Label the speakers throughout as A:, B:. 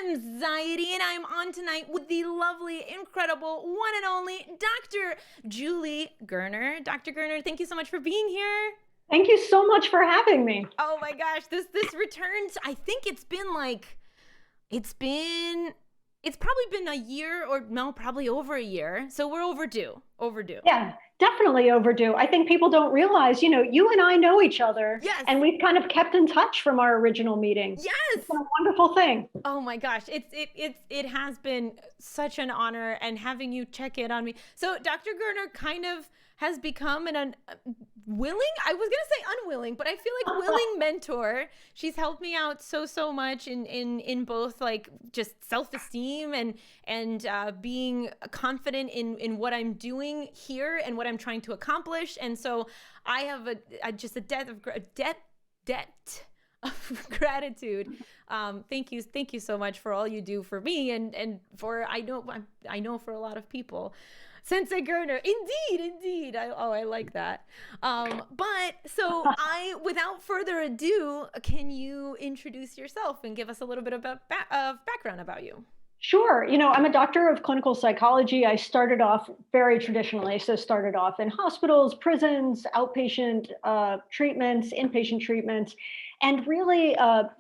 A: Mxiety, and I'm on tonight with the lovely, incredible, one and only Dr. Julie Gurner. Dr. Gurner, thank you so much for being here.
B: Thank you so much for having me.
A: Oh my gosh, this returns. I think it's probably been a year, or no, probably over a year. So we're overdue. Overdue.
B: Yeah, definitely overdue. I think people don't realize, you and I know each other
A: Yes.
B: and we've kind of kept in touch from our original meeting.
A: Yes.
B: It's been a wonderful thing.
A: Oh my gosh, it has been such an honor, and having you check in on me. So Dr. Gurner kind of has become an willing, I was gonna say unwilling, but I feel like willing mentor. She's helped me out so much in both like just self-esteem and being confident in what I'm doing here and what I'm trying to accomplish. And so I have just a debt of gratitude. Thank you so much for all you do for me and for I know for a lot of people. Sensei Gurner, indeed. I like that. But so without further ado, can you introduce yourself and give us a little bit of background about you?
B: Sure. I'm a doctor of clinical psychology. I started off very traditionally. So started off in hospitals, prisons, outpatient treatments, inpatient treatments, and really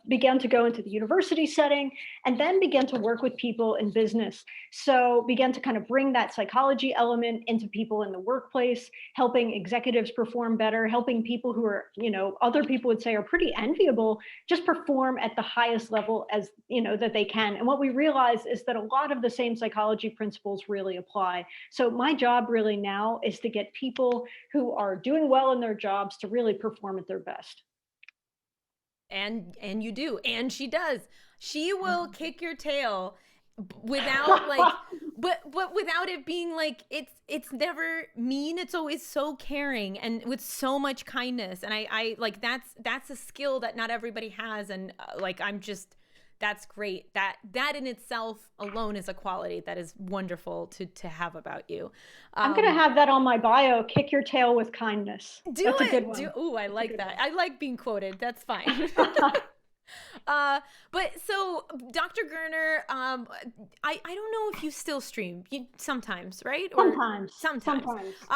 B: began to go into the university setting and then began to work with people in business. So began to kind of bring that psychology element into people in the workplace, helping executives perform better, helping people who are, other people would say are pretty enviable, just perform at the highest level as, that they can. And what we realize is that a lot of the same psychology principles really apply. So my job really now is to get people who are doing well in their jobs to really perform at their best.
A: And you do, and she does. She will kick your tail without like but without it being like it's never mean. It's always so caring and with so much kindness. And I like that's a skill that not everybody has. And like I'm just that's great. That in itself alone is a quality that is wonderful to have about you.
B: I'm going to have that on my bio, kick your tail with kindness.
A: Do
B: That's a good
A: it.
B: one.
A: Ooh, I like that. I like being quoted. That's fine. But so Dr. Gurner, I don't know if you still stream. You sometimes, right? Or
B: Sometimes.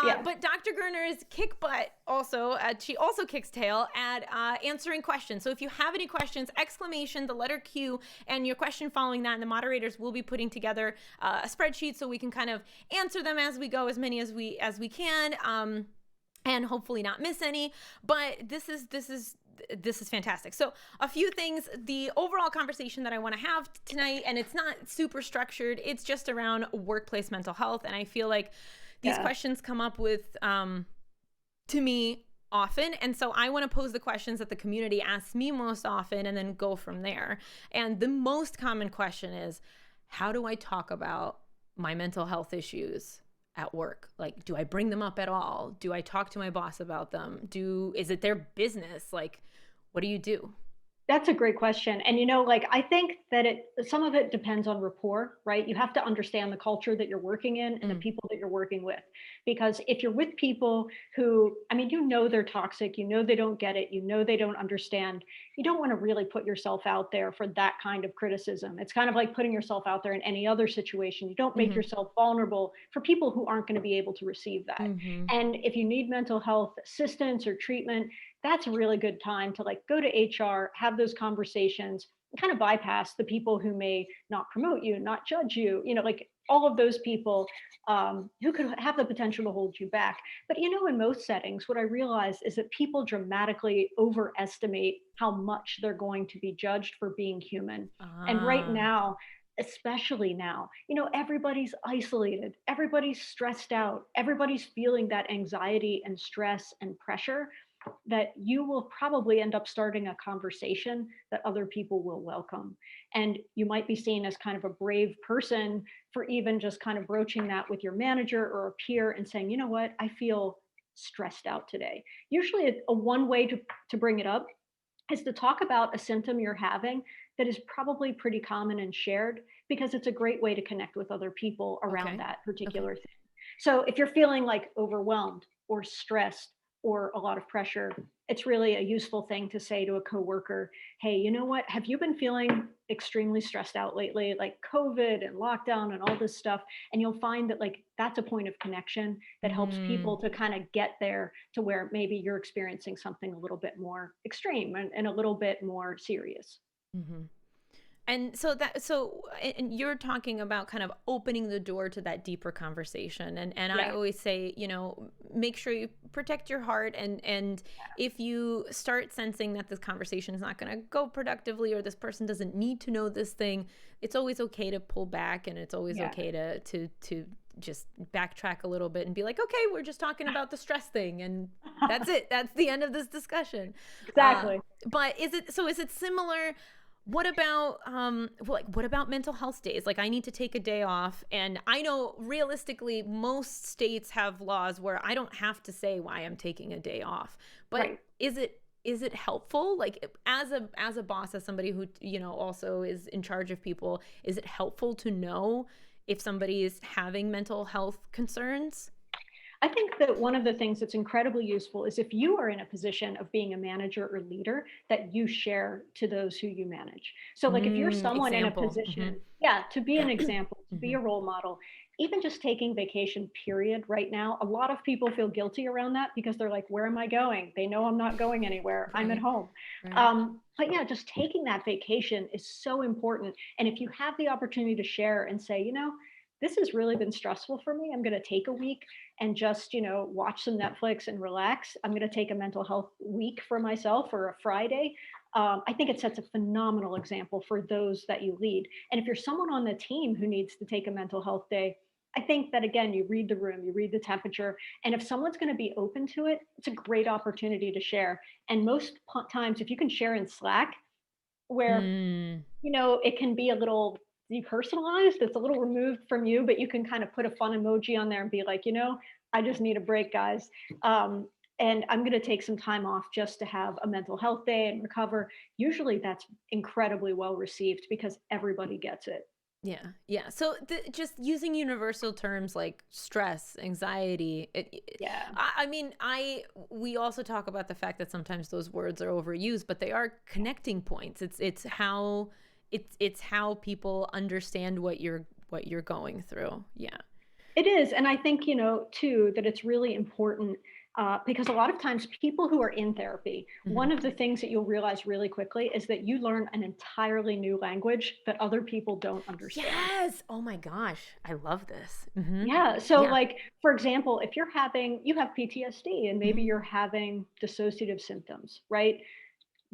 B: Yeah.
A: But Dr. Gurner is kick butt also. She also kicks tail at answering questions. So if you have any questions, exclamation, the letter Q, and your question following that, and the moderators will be putting together a spreadsheet so we can kind of answer them as we go, as many as we can. And hopefully not miss any. But this is fantastic. So a few things, the overall conversation that I want to have tonight, and it's not super structured, it's just around workplace mental health. And I feel like these questions come up with, to me often. And so I want to pose the questions that the community asks me most often and then go from there. And the most common question is, how do I talk about my mental health issues at work? Like, do I bring them up at all? Do I talk to my boss about them? Is it their business? Like, what do you do?
B: That's a great question. And I think that some of it depends on rapport, right? You have to understand the culture that you're working in and the people that you're working with. Because if you're with people who, they're toxic, they don't get it, they don't understand, you don't want to really put yourself out there for that kind of criticism. It's kind of like putting yourself out there in any other situation. You don't make yourself vulnerable for people who aren't going to be able to receive that. And if you need mental health assistance or treatment, that's a really good time to go to HR, have those conversations, and kind of bypass the people who may not promote you, not judge you, all of those people who could have the potential to hold you back. But in most settings, what I realize is that people dramatically overestimate how much they're going to be judged for being human. And right now, especially now, everybody's isolated, everybody's stressed out, everybody's feeling that anxiety and stress and pressure, that you will probably end up starting a conversation that other people will welcome. And you might be seen as kind of a brave person for even just kind of broaching that with your manager or a peer and saying, you know what, I feel stressed out today. Usually a one way to bring it up is to talk about a symptom you're having that is probably pretty common and shared, because it's a great way to connect with other people around that particular thing. So if you're feeling like overwhelmed or stressed or a lot of pressure, it's really a useful thing to say to a coworker, hey, you know what? Have you been feeling extremely stressed out lately, like COVID and lockdown and all this stuff? And you'll find that like that's a point of connection that helps
A: Mm,
B: people to kind of get there to where maybe you're experiencing something a little bit more extreme and a little bit more serious.
A: mhm. And and you're talking about kind of opening the door to that deeper conversation. And I
B: Yeah.
A: always say, make sure you protect your heart, and if you start sensing that this conversation is not going to go productively, or this person doesn't need to know this thing, it's always okay to pull back, and it's always
B: Yeah.
A: okay to just backtrack a little bit and be like, okay, we're just talking about the stress thing, and that's it. That's the end of this discussion. Uh,
B: Exactly.
A: but is it similar? What about what about mental health days? Like, I need to take a day off, and I know realistically most states have laws where I don't have to say why I'm taking a day off. But
B: Right.
A: is it helpful, like, as a boss, as somebody who also is in charge of people, is it helpful to know if somebody is having mental health concerns?
B: I think that one of the things that's incredibly useful is if you are in a position of being a manager or leader, that you share to those who you manage. So, like if you're someone in a
A: Example.
B: position, yeah, to be an example, to be
A: Hmm.
B: a role model, even just taking vacation, period, right now, a lot of people feel guilty around that because they're like, where am I going? They know I'm not going anywhere. I'm at
A: Right,
B: home.
A: right.
B: But yeah, just taking that vacation is so important. And if you have the opportunity to share and say, this has really been stressful for me. I'm going to take a week and just, watch some Netflix and relax. I'm going to take a mental health week for myself or a Friday. I think it sets a phenomenal example for those that you lead. And if you're someone on the team who needs to take a mental health day, I think that again, you read the room, you read the temperature, and if someone's going to be open to it, it's a great opportunity to share. And most times, if you can share in Slack, where
A: Mm.
B: it can be a little depersonalized. It's a little removed from you, but you can kind of put a fun emoji on there and be like, I just need a break, guys. Um, and I'm going to take some time off just to have a mental health day and recover. Usually that's incredibly well received because everybody gets it.
A: Yeah, yeah. So just using universal terms like stress, anxiety.
B: Yeah.
A: I mean, we also talk about the fact that sometimes those words are overused, but they are connecting points. It's how people understand what you're going through. Yeah.
B: It is. And I think, too, that it's really important because a lot of times people who are in therapy,
A: Hmm.
B: one of the things that you'll realize really quickly is that you learn an entirely new language that other people don't understand.
A: Yes. Oh my gosh, I love this. Hmm.
B: Yeah. So,
A: Yeah.
B: like, for example, if you have PTSD and maybe
A: Hmm.
B: you're having dissociative symptoms, right?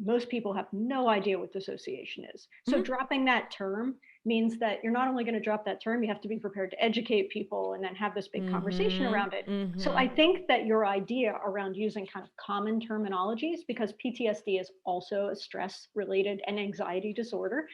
B: Most people have no idea what dissociation is. So
A: Hmm.
B: dropping that term means that you're not only going to drop that term, you have to be prepared to educate people and then have this big conversation
A: Hmm.
B: around it. So
A: Hmm.
B: I think that your idea around using kind of common terminologies, because PTSD is also a stress related and anxiety disorder,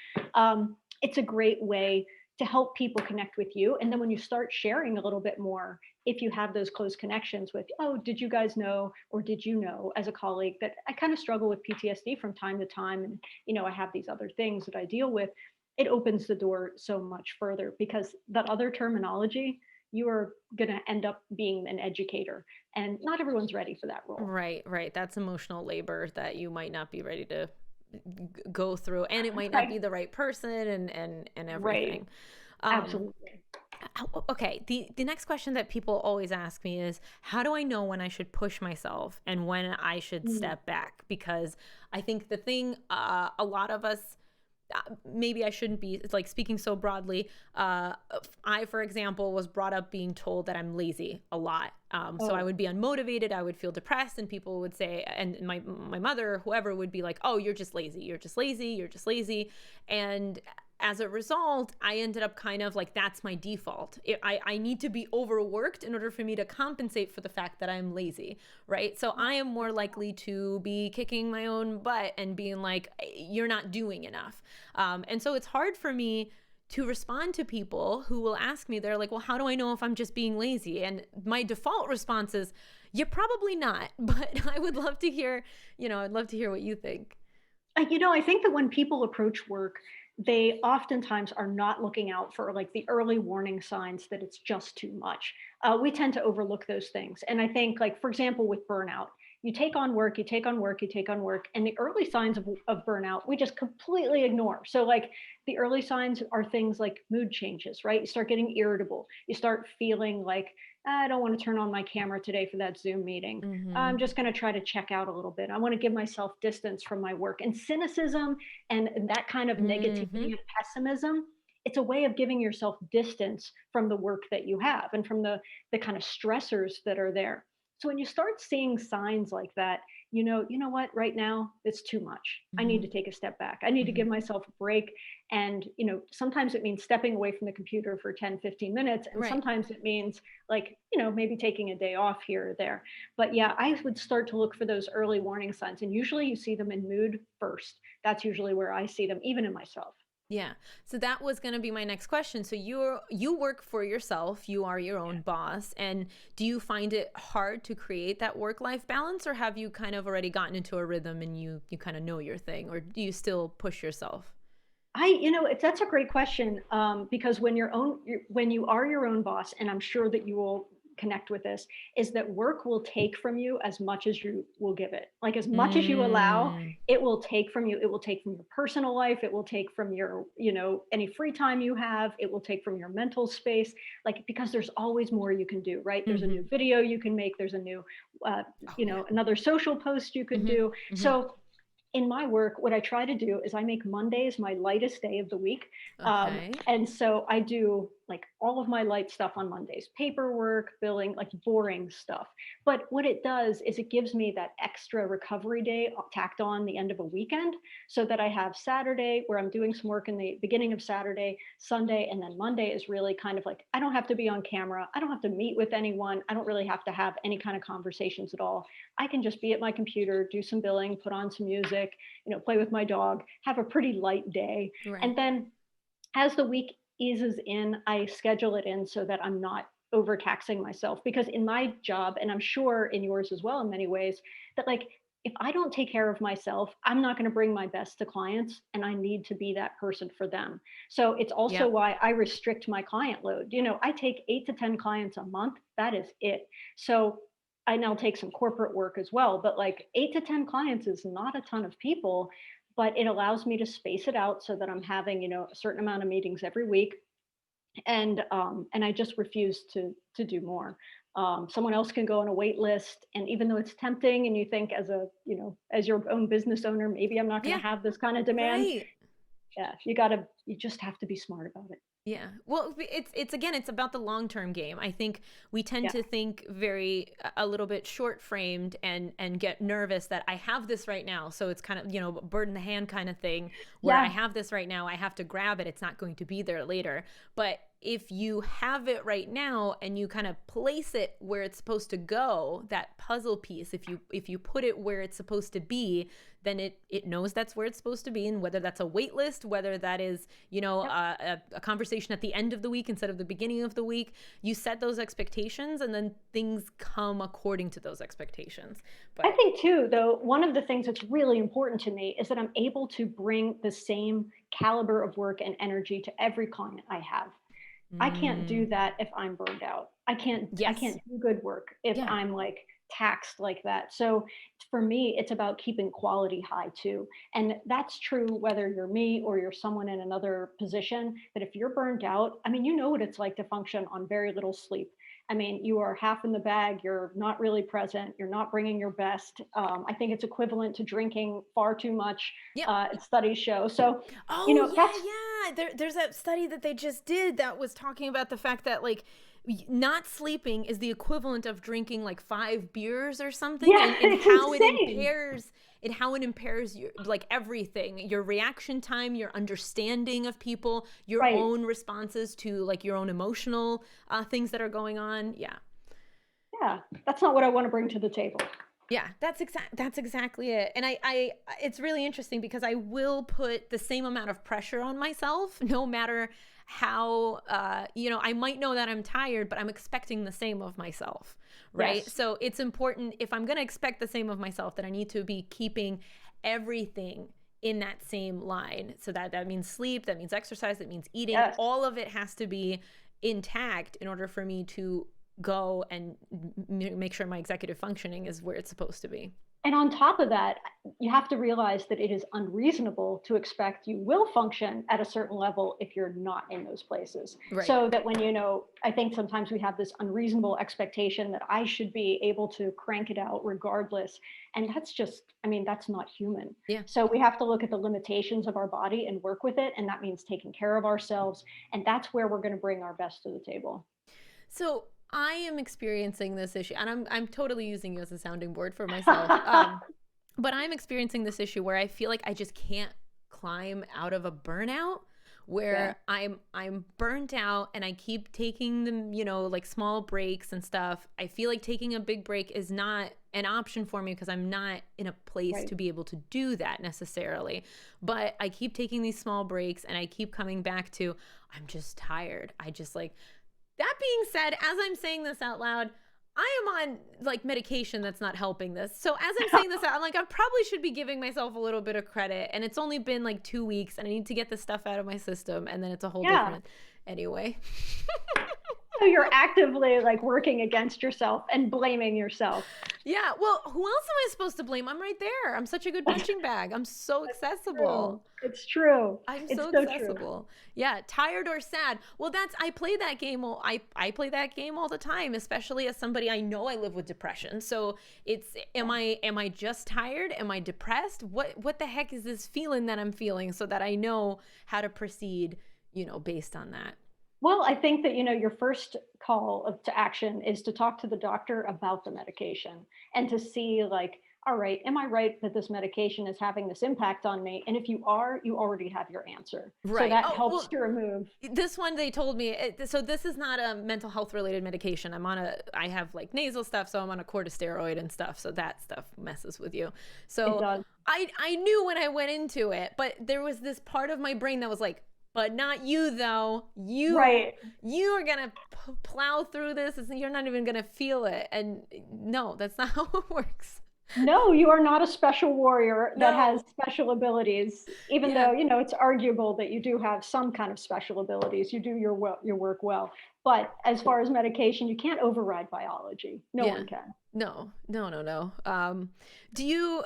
B: it's a great way to help people connect with you. And then when you start sharing a little bit more, if you have those close connections with, oh, did you guys know, or did you know as a colleague that I kind of struggle with PTSD from time to time, and I have these other things that I deal with, it opens the door so much further because that other terminology, you are going to end up being an educator, and not everyone's ready for that role.
A: Right, right. That's emotional labor that you might not be ready to go through, and it might not
B: Right.
A: be the right person, and
B: Right.
A: everything. Um,
B: Absolutely.
A: okay. The next question that people always ask me is, how do I know when I should push myself and when I should
B: Mm.
A: step back? Because I think the thing, a lot of us, maybe I shouldn't be like speaking so broadly. I, for example, was brought up being told that I'm lazy a lot. So I
B: Oh,
A: would be unmotivated. I would feel depressed, and people would say, and my mother, whoever, would be like, "Oh, you're just lazy. You're just lazy. You're just lazy." And as a result, I ended up kind of like, that's my default. I need to be overworked in order for me to compensate for the fact that I'm lazy, right? So I am more likely to be kicking my own butt and being like, you're not doing enough. And so it's hard for me to respond to people who will ask me, they're like, well, how do I know if I'm just being lazy? And my default response is, you're probably not. But I would love to hear, I'd love to hear what you think.
B: I think that when people approach work, they oftentimes are not looking out for like the early warning signs that it's just too much. We tend to overlook those things. And I think, like, for example, with burnout, you take on work, you take on work, you take on work, and the early signs of burnout we just completely ignore. So like the early signs are things like mood changes, right? You start getting irritable, you start feeling like, I don't want to turn on my camera today for that Zoom meeting.
A: Mm-hmm.
B: I'm just going to try to check out a little bit. I want to give myself distance from my work. And cynicism and that kind of
A: Mm-hmm.
B: negativity and pessimism, it's a way of giving yourself distance from the work that you have and from the kind of stressors that are there. So when you start seeing signs like that, you know what, right now it's too much. I need
A: Mm-hmm.
B: to take a step back. I need to
A: Mm-hmm.
B: give myself a break. And, sometimes it means stepping away from the computer for 10, 15 minutes. And
A: Right.
B: sometimes it means like, maybe taking a day off here or there. But yeah, I would start to look for those early warning signs. And usually you see them in mood first. That's usually where I see them, even in myself.
A: Yeah. So that was going to be my next question. So you work for yourself, you are your own boss, and do you find it hard to create that work-life balance, or have you kind of already gotten into a rhythm and you kind of know your thing, or do you still push yourself?
B: That's a great question, because when you are your own boss, and I'm sure that you will connect with this, is that work will take from you as much as you will give it. Like as much as you allow,
A: Mm.
B: it will take from you. It will take from your personal life. It will take from your, any free time you have. It will take from your mental space. Like because there's always more you can do, right? There's a
A: Mm-hmm.
B: new video you can make. There's a new,
A: Oh yeah.
B: another social post you could
A: Mm-hmm.
B: do.
A: Mm-hmm.
B: So in my work, what I try to do is I make Mondays my lightest day of the week.
A: Okay.
B: And so I do like all of my light stuff on Mondays, paperwork, billing, like boring stuff. But what it does is it gives me that extra recovery day tacked on the end of a weekend so that I have Saturday where I'm doing some work in the beginning of Saturday, Sunday, and then Monday is really kind of like, I don't have to be on camera. I don't have to meet with anyone. I don't really have to have any kind of conversations at all. I can just be at my computer, do some billing, put on some music, play with my dog, have a pretty light day.
A: Right.
B: And then as the week eases in, I schedule it in so that I'm not overtaxing myself. Because in my job, and I'm sure in yours as well, in many ways, that like if I don't take care of myself, I'm not going to bring my best to clients, and I need to be that person for them. So it's also
A: Yep.
B: why I restrict my client load. I take 8 to 10 clients a month. That is it. So I now take some corporate work as well, but like 8 to 10 clients is not a ton of people, but it allows me to space it out so that I'm having, a certain amount of meetings every week. And I just refuse to do more. Someone else can go on a wait list. And even though it's tempting and you think as your own business owner, maybe I'm not going
A: Yeah.
B: to have this kind of demand.
A: Right.
B: Yeah, you just have to be smart about it.
A: Yeah. Well, it's again, it's about the long-term game. I think we tend
B: Yeah.
A: to think very a little bit short-framed and get nervous that I have this right now. So it's kind of, bird in the hand kind of thing where I
B: Yeah.
A: have this right now, I have to grab it. It's not going to be there later. But if you have it right now and you kind of place it where it's supposed to go, that puzzle piece, if you put it where it's supposed to be, then it knows that's where it's supposed to be. And whether that's a wait list, whether that is,
B: Yep.
A: a conversation at the end of the week instead of the beginning of the week, you set those expectations and then things come according to those expectations.
B: I
A: But
B: think too, though, one of the things that's really important to me is that I'm able to bring the same caliber of work and energy to every client I have. I can't do
A: mm,
B: that if I'm burned out. I can't
A: yes.
B: do good work if
A: Yeah.
B: I'm like taxed like that. So for me, it's about keeping quality high too. And that's true whether you're me or you're someone in another position, that if you're burned out, I mean, you know what it's like to function on very little sleep. I mean, you are half in the bag, you're not really present, you're not bringing your best. I think it's equivalent to drinking far too much,
A: Yep.
B: studies show. So,
A: Oh
B: that's
A: yeah, yeah. There's that study that they just did that was talking about the fact that like not sleeping is the equivalent of drinking like 5 beers or something,
B: yeah,
A: and
B: it's
A: how it
B: insane.
A: impairs your like everything, your reaction time, your understanding of people, your
B: Right.
A: own responses to like your own emotional things that are going on. Yeah.
B: Yeah, that's not what I want to bring to the table.
A: Yeah, that's exactly it. And it's really interesting because I will put the same amount of pressure on myself no matter how I might know that I'm tired, but I'm expecting the same of myself, right?
B: Yes.
A: So it's important, if I'm going to expect the same of myself, that I need to be keeping everything in that same line. So that means sleep, that means exercise, that means eating.
B: Yes.
A: All of it has to be intact in order for me to go and make sure my executive functioning is where it's supposed to be.
B: And on top of that, you have to realize that it is unreasonable to expect you will function at a certain level if you're not in those places.
A: Right.
B: So that when, I think sometimes we have this unreasonable expectation that I should be able to crank it out regardless. And that's just, that's not human.
A: Yeah.
B: So we have to look at the limitations of our body and work with it. And that means taking care of ourselves. And that's where we're going to bring our best to the table.
A: So I am experiencing this issue, and I'm totally using you as a sounding board for myself. But I'm experiencing this issue where I feel like I just can't climb out of a burnout where I'm burnt out and I keep taking them, like small breaks and stuff. I feel like taking a big break is not an option for me because I'm not in a place to be able to do that necessarily. But I keep taking these small breaks and I keep coming back to, I'm just tired. I just like, that being said, as I'm saying this out loud, I am on like medication that's not helping this. So as I'm saying this out, I'm like, I probably should be giving myself a little bit of credit. And it's only been like 2 weeks and I need to get this stuff out of my system. And then it's a whole different, anyway.
B: So you're actively like working against yourself and blaming yourself.
A: Yeah. Well, who else am I supposed to blame? I'm right there. I'm such a good punching bag. I'm so accessible.
B: It's true.
A: I'm so accessible. Yeah. Tired or sad. Well, I play that game. I play that game all the time, especially as somebody I know I live with depression. So it's, am I just tired? Am I depressed? What the heck is this feeling that I'm feeling so that I know how to proceed, based on that?
B: Well, I think that, your first call to action is to talk to the doctor about the medication and to see like, all right, am I right that this medication is having this impact on me? And if you are, you already have your answer.
A: Right.
B: So that helps to remove.
A: This one, they told me, so this is not a mental health related medication. I have like nasal stuff, so I'm on a corticosteroid and stuff. So that stuff messes with you. So I knew when I went into it, but there was this part of my brain that was like, but not you though. You are gonna plow through this. You're not even gonna feel it. And no, that's not how it works.
B: No, you are not a special warrior that has special abilities, even though, it's arguable that you do have some kind of special abilities. You do your work well. But as far as medication, you can't override biology. No one can.
A: No.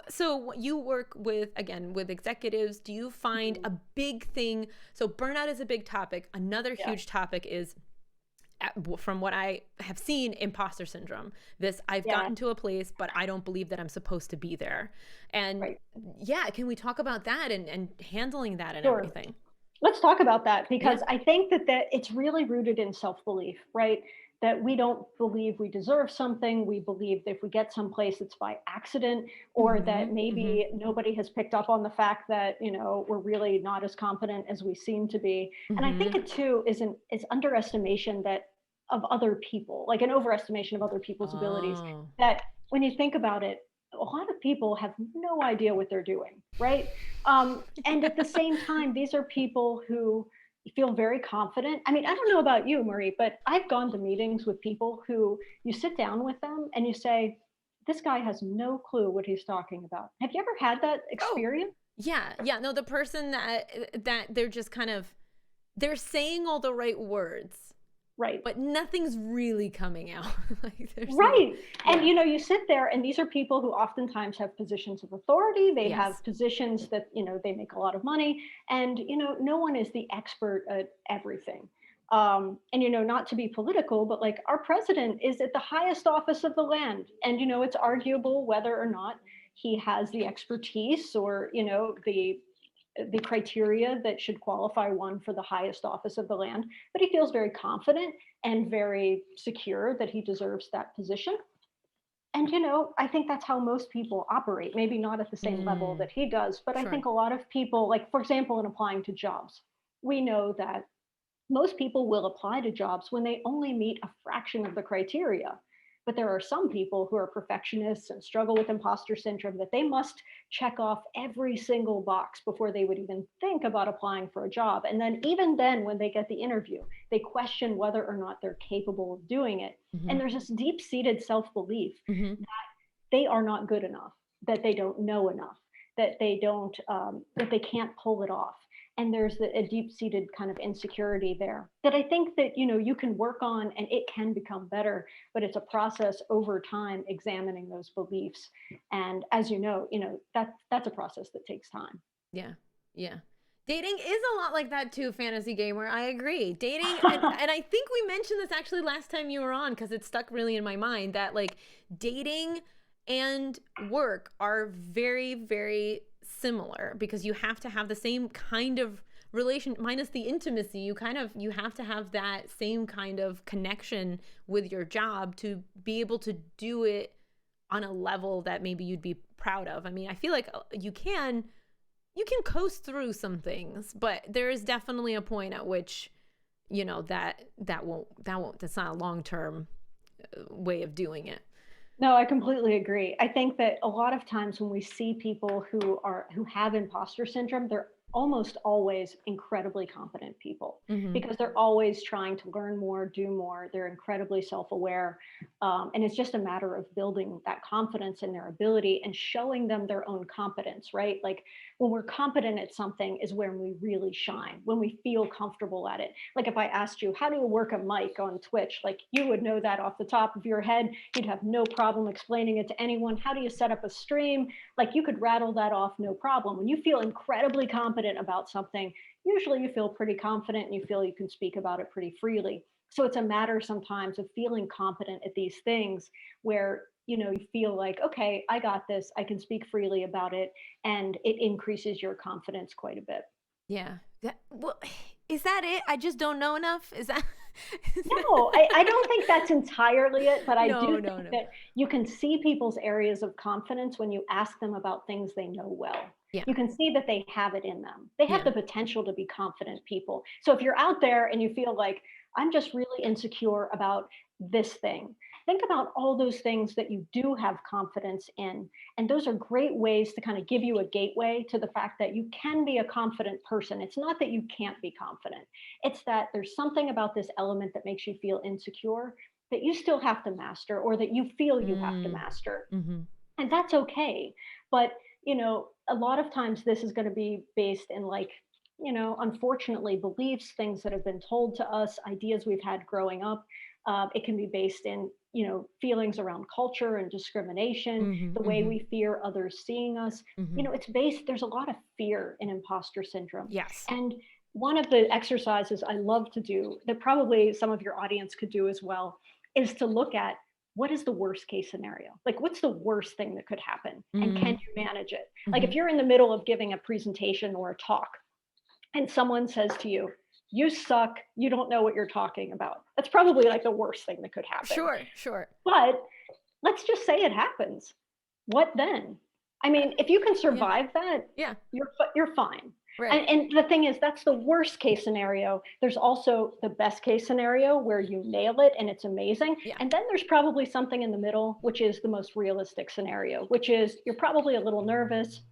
A: So you work with executives. Do you find a big thing? So burnout is a big topic. Another huge topic is, from what I have seen, imposter syndrome. I've gotten to a place, but I don't believe that I'm supposed to be there. And can we talk about that and handling that and everything?
B: Let's talk about that because I think that it's really rooted in self-belief, right? That we don't believe we deserve something. We believe that if we get someplace, it's by accident, or that maybe nobody has picked up on the fact that, we're really not as competent as we seem to be. And I think it too is underestimation of other people, like an overestimation of other people's abilities, that when you think about it, a lot of people have no idea what they're doing, right? And at the same time, these are people who feel very confident. I don't know about you, Marie, but I've gone to meetings with people who you sit down with them and you say, this guy has no clue what he's talking about. Have you ever had that experience?
A: Yeah. No, the person that they're just kind of, they're saying all the right words.
B: Right.
A: But nothing's really coming out.
B: And, you sit there and these are people who oftentimes have positions of authority. They have positions that, they make a lot of money and, no one is the expert at everything. And, not to be political, but like our president is at the highest office of the land. And, it's arguable whether or not he has the expertise or, the criteria that should qualify one for the highest office of the land, but he feels very confident and very secure that he deserves that position. And, I think that's how most people operate, maybe not at the same level that he does, but I think a lot of people, like, for example, in applying to jobs, we know that most people will apply to jobs when they only meet a fraction of the criteria. But there are some people who are perfectionists and struggle with imposter syndrome that they must check off every single box before they would even think about applying for a job. And then even then, when they get the interview, they question whether or not they're capable of doing it. And there's this deep-seated self-belief that they are not good enough, that they don't know enough, that they don't, that they can't pull it off. and there's a deep-seated kind of insecurity there that I think that, you can work on, and it can become better, but it's a process over time examining those beliefs. And as that's a process that takes time.
A: Yeah. Yeah. Dating is a lot like that too, Fantasy Gamer. I agree. Dating, and I think we mentioned this actually last time you were on, because it stuck really in my mind that like dating and work are very, very similar, because you have to have the same kind of relation, minus the intimacy. You have to have that same kind of connection with your job to be able to do it on a level that maybe you'd be proud of. I mean, I feel like you can coast through some things, but there is definitely a point at which, that won't, that's not a long-term way of doing it.
B: No, I completely agree. I think that a lot of times when we see people who have imposter syndrome, they're almost always incredibly competent people, because they're always trying to learn more, do more. They're incredibly self-aware. And it's just a matter of building that confidence in their ability and showing them their own competence, right? Like when we're competent at something is when we really shine, when we feel comfortable at it. Like if I asked you, how do you work a mic on Twitch? Like you would know that off the top of your head. You'd have no problem explaining it to anyone. How do you set up a stream? Like you could rattle that off, no problem. When you feel incredibly competent about something, usually you feel pretty confident and you feel you can speak about it pretty freely. So it's a matter sometimes of feeling competent at these things where you feel like, okay, I got this, I can speak freely about it, and it increases your confidence quite a bit.
A: Yeah. Well, is that it? I just don't know enough. Is that?
B: No, I don't think that's entirely it, but I do
A: No.
B: think that you can see people's areas of confidence when you ask them about things they know well.
A: Yeah.
B: You can see that they have it in them. They have the potential to be confident people. So if you're out there and you feel like, I'm just really insecure about this thing, think about all those things that you do have confidence in. And those are great ways to kind of give you a gateway to the fact that you can be a confident person. It's not that you can't be confident. It's that there's something about this element that makes you feel insecure that you still have to master, or that you feel you have to master. And that's okay. But, a lot of times this is going to be based in like, unfortunately, beliefs, things that have been told to us, ideas we've had growing up. It can be based in, feelings around culture and discrimination, the way we fear others seeing us. There's a lot of fear in imposter syndrome.
A: Yes.
B: And one of the exercises I love to do, that probably some of your audience could do as well, is to look at, what is the worst case scenario? Like, what's the worst thing that could happen? And can you manage it? Like, if you're in the middle of giving a presentation or a talk, and someone says to you, you suck, you don't know what you're talking about. That's probably like the worst thing that could happen.
A: Sure.
B: But let's just say it happens. What then? I mean, if you can survive that, you're fine.
A: Right.
B: And the thing is, that's the worst case scenario. There's also the best case scenario where you nail it and it's amazing.
A: Yeah.
B: And then there's probably something in the middle, which is the most realistic scenario, which is you're probably a little nervous.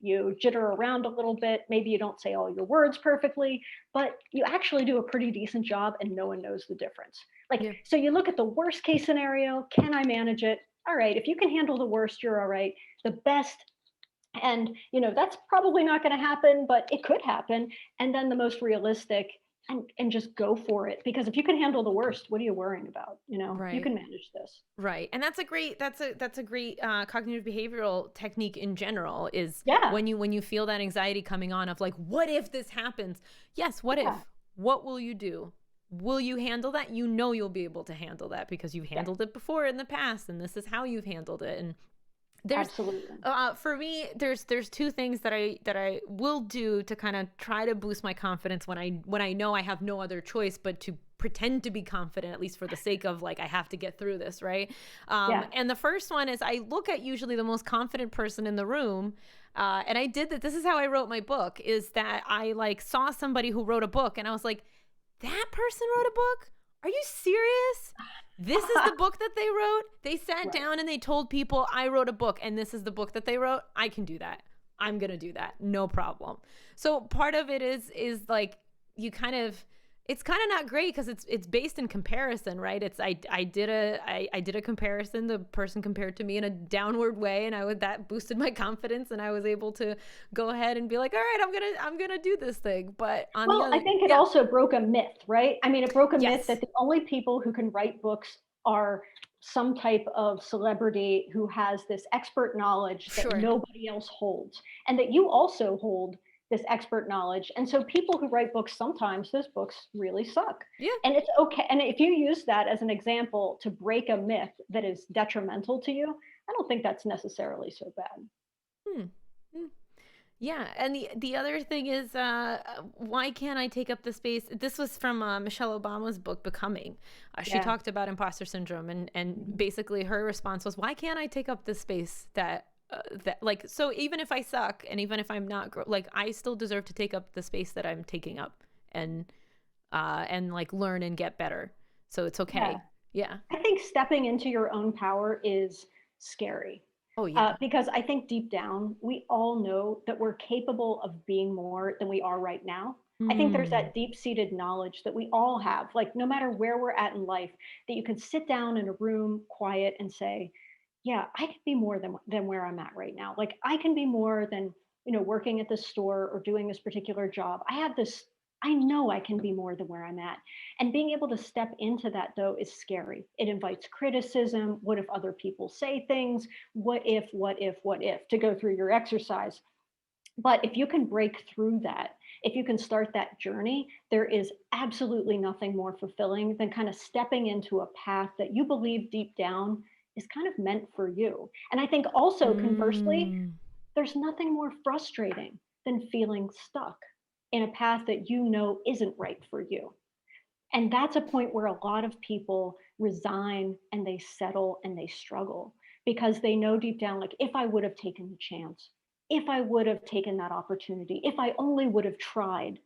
B: You jitter around a little bit. Maybe you don't say all your words perfectly, but you actually do a pretty decent job and no one knows the difference. So you look at the worst case scenario. Can I manage it? All right. If you can handle the worst, you're all right. The best, and that's probably not going to happen, but it could happen. And then the most realistic, and just go for it, because if you can handle the worst, what are you worrying about?
A: Right.
B: You can manage this.
A: Right. And that's a great cognitive behavioral technique in general, is when you feel that anxiety coming on of like, what if this happens? Yes. What if? What will you do? Will you handle that? You'll be able to handle that because you've handled it before in the past, and this is how you've handled it. And
B: Absolutely.
A: For me, there's two things that I will do to kind of try to boost my confidence when I know I have no other choice but to pretend to be confident, at least for the sake of like, I have to get through this, right? And the first one is I look at usually the most confident person in the room. And I did that. This is how I wrote my book, is that I like saw somebody who wrote a book and I was like, that person wrote a book? Are you serious? This is the book that they wrote? They sat down and they told people, I wrote a book and this is the book that they wrote. I can do that. I'm going to do that. No problem. So part of it is like, you kind of, It's kind of not great because it's based in comparison, right? It's I did a comparison. The person compared to me in a downward way, and that boosted my confidence, and I was able to go ahead and be like, all right, I'm gonna do this thing. But on the
B: Well, I
A: other,
B: think it
A: yeah,
B: also broke a myth, right? I mean, it broke a myth
A: yes,
B: that the only people who can write books are some type of celebrity who has this expert knowledge that
A: sure,
B: nobody else holds, and that you also hold this expert knowledge. And so people who write books, sometimes those books really suck.
A: yeah.
B: And it's okay. And if you use that as an example to break a myth that is detrimental to you, I don't think that's necessarily so bad.
A: Hmm. Hmm. Yeah, and the other thing is, why can't I take up the space? This was from Michelle Obama's book, Becoming. She
B: Yeah.
A: talked about imposter syndrome, and basically her response was, why can't I take up the space that like, so even if I suck and even if I'm not like, I still deserve to take up the space that I'm taking up, and like learn and get better. So it's
B: Yeah.
A: okay. Yeah.
B: I think stepping into your own power is scary.
A: Oh yeah.
B: Because I think deep down, we all know that we're capable of being more than we are right now. I think there's
A: Mm.
B: that deep seated knowledge that we all have, like no matter where we're at in life, that you can sit down in a room quiet and say, yeah, I can be more than where I'm at right now. Like I can be more than, working at this store or doing this particular job. I know I can be more than where I'm at. And being able to step into that though is scary. It invites criticism. What if other people say things? What if, to go through your exercise. But if you can break through that, if you can start that journey, there is absolutely nothing more fulfilling than kind of stepping into a path that you believe deep down is kind of meant for you. And I think also conversely,
A: Mm.
B: there's nothing more frustrating than feeling stuck in a path that you know isn't right for you. And that's a point where a lot of people resign and they settle and they struggle because they know deep down, like, if I would have taken the chance, if I would have taken that opportunity, if I only would have tried,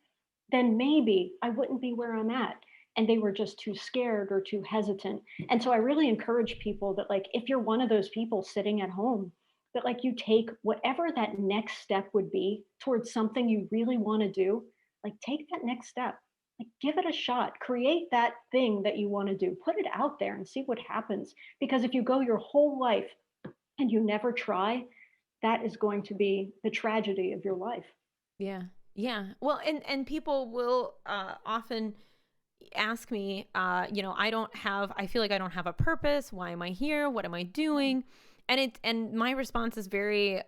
B: then maybe I wouldn't be where I'm at. And they were just too scared or too hesitant. And so I really encourage people that, like, if you're one of those people sitting at home, that like you take whatever that next step would be towards something you really want to do, like take that next step, like give it a shot, create that thing that you want to do, put it out there and see what happens. Because if you go your whole life and you never try, that is going to be the tragedy of your life.
A: Yeah. Yeah. Well, and people will often ask me, I feel like I don't have a purpose. Why am I here? What am I doing? And my response is very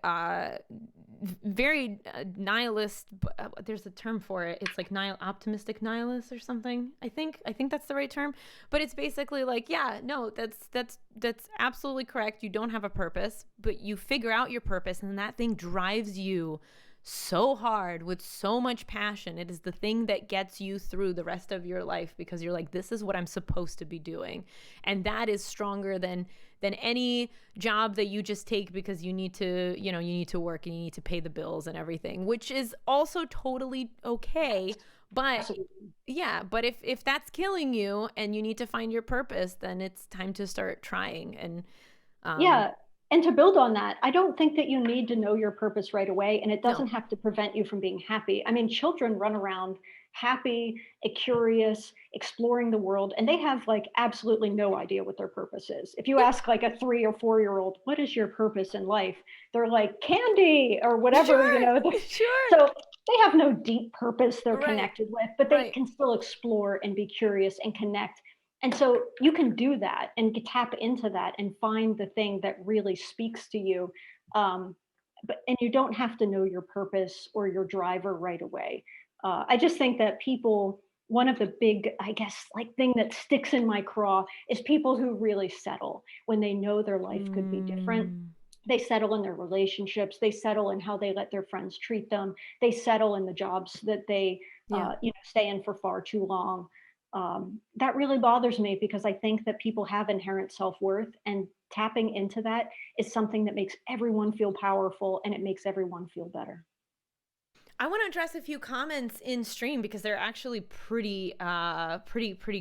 A: nihilist. There's a term for it. It's like optimistic nihilist or something. I think that's the right term. But it's basically like, yeah, no, that's absolutely correct. You don't have a purpose, but you figure out your purpose, and that thing drives you so hard with so much passion. It is the thing that gets you through the rest of your life because you're like, this is what I'm supposed to be doing. And that is stronger than any job that you just take because you need to, you need to work and you need to pay the bills and everything, which is also totally okay. But
B: Absolutely.
A: yeah, but if that's killing you and you need to find your purpose, then it's time to start trying. And um
B: Yeah. And to build on that, I don't think that you need to know your purpose right away, and it
A: no.
B: doesn't have to prevent you from being happy. I mean, children run around happy, curious, exploring the world, and they have like absolutely no idea what their purpose is. If you
A: Yeah.
B: ask like a 3 or 4 year old, what is your purpose in life? They're like candy or whatever,
A: Sure. Sure.
B: So they have no deep purpose they're
A: Right.
B: connected with, but they
A: Right.
B: can still explore and be curious and connect. And so you can do that and tap into that and find the thing that really speaks to you. Um, and you don't have to know your purpose or your driver right away. I just think that people, one of the big, I guess, like thing that sticks in my craw is people who really settle when they know their life could be different.
A: Mm,
B: They settle in their relationships. They settle in how they let their friends treat them. They settle in the jobs that they,
A: yeah.
B: stay in for far too long. That really bothers me because I think that people have inherent self worth, and tapping into that is something that makes everyone feel powerful and it makes everyone feel better.
A: I want to address a few comments in stream because they're actually pretty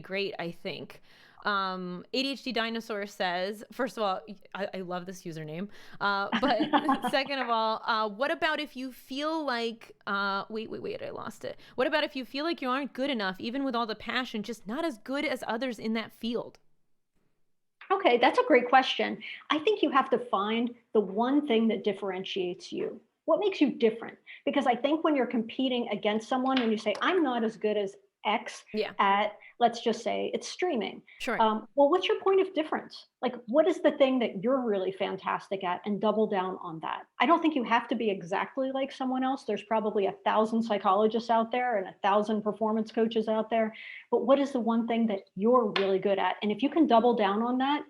A: great, I think. ADHD Dinosaur says, first of all, I love this username. But second of all, what about if you feel like, wait, I lost it. What about if you feel like you aren't good enough, even with all the passion, just not as good as others in that field?
B: Okay, that's a great question. I think you have to find the one thing that differentiates you. What makes you different? Because I think when you're competing against someone and you say, I'm not as good as X
A: Yeah,
B: at, let's just say it's streaming.
A: sure.
B: Well, what's your point of difference? Like, what is the thing that you're really fantastic at and double down on that? I don't think you have to be exactly like someone else. There's probably 1,000 psychologists out there and 1,000 performance coaches out there. But what is the one thing that you're really good at? And if you can double down on that,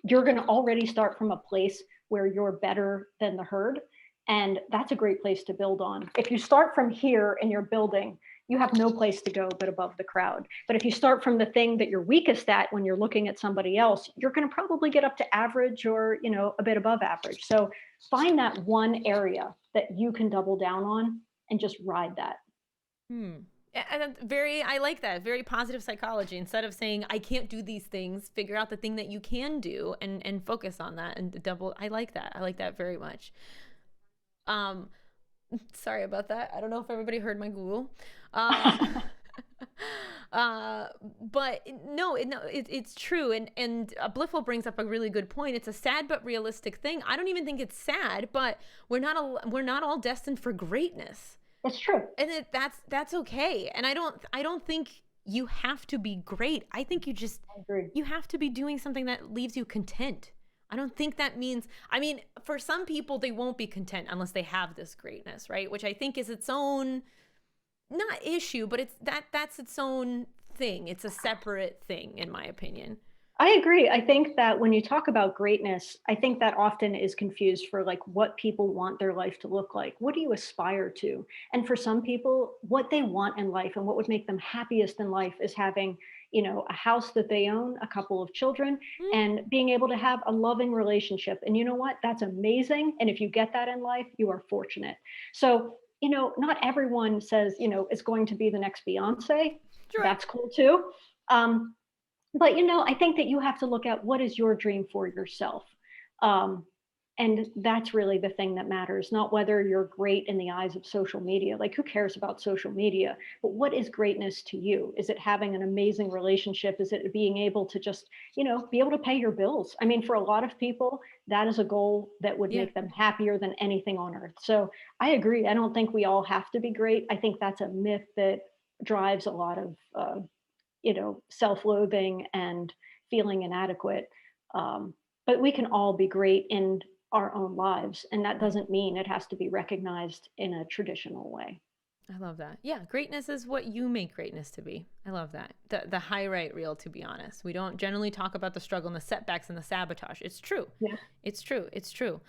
B: you're going to already start from a place where you're better than the herd. And that's a great place to build on. If you start from here and you're building, you have no place to go but above the crowd. But if you start from the thing that you're weakest at when you're looking at somebody else, you're going to probably get up to average or, a bit above average. So find that one area that you can double down on and just ride that.
A: And that's I like that. Very positive psychology. Instead of saying, I can't do these things, figure out the thing that you can do and focus on that and double. I like that. I like that very much. Sorry about that. I don't know if everybody heard my Google. But no, it's true. And Bliffle brings up a really good point. It's a sad but realistic thing. I don't even think it's sad, but we're not all destined for greatness.
B: That's true.
A: And that's okay. And I don't think you have to be great. I think you have to be doing something that leaves you content. I don't think that means, for some people, they won't be content unless they have this greatness, right? Which I think is its own, not issue, but that's its own thing. It's a separate thing, in my opinion.
B: I agree. I think that when you talk about greatness, I think that often is confused for like what people want their life to look like. What do you aspire to? And for some people, what they want in life and what would make them happiest in life is having, a house that they own, a couple of children, and being able to have a loving relationship. And you know what? That's amazing. And if you get that in life, you are fortunate. So, not everyone says, is going to be the next Beyonce.
A: Sure.
B: That's cool too. But I think that you have to look at what is your dream for yourself. And that's really the thing that matters, not whether you're great in the eyes of social media. Like, who cares about social media? But what is greatness to you? Is it having an amazing relationship? Is it being able to just, be able to pay your bills? For a lot of people, that is a goal that would make them happier than anything on earth. So I agree. I don't think we all have to be great. I think that's a myth that drives a lot of self-loathing and feeling inadequate. But we can all be great in our own lives. And that doesn't mean it has to be recognized in a traditional way.
A: I love that. Yeah, greatness is what you make greatness to be. I love that. The highlight reel, to be honest. We don't generally talk about the struggle and the setbacks and the sabotage. It's true.
B: Yeah.
A: It's true. It's true.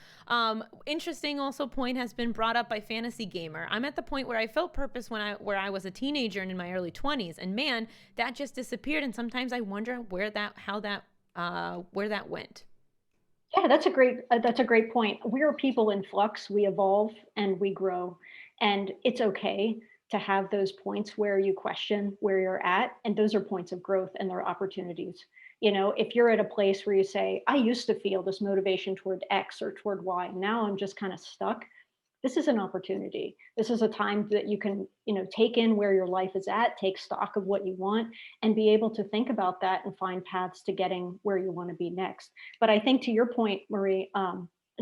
A: Interesting also point has been brought up by Fantasy Gamer. I'm at the point where I felt purpose where I was a teenager and in my early 20s. And man, that just disappeared. And sometimes I wonder where that went.
B: Yeah, that's a great point. We're people in flux. We evolve and we grow, and it's okay to have those points where you question where you're at, and those are points of growth and they're opportunities. If you're at a place where you say, I used to feel this motivation toward X or toward Y, now I'm just kind of stuck. This is an opportunity. This is a time that you can, take in where your life is at, take stock of what you want, and be able to think about that and find paths to getting where you want to be next. But I think to your point, Marie,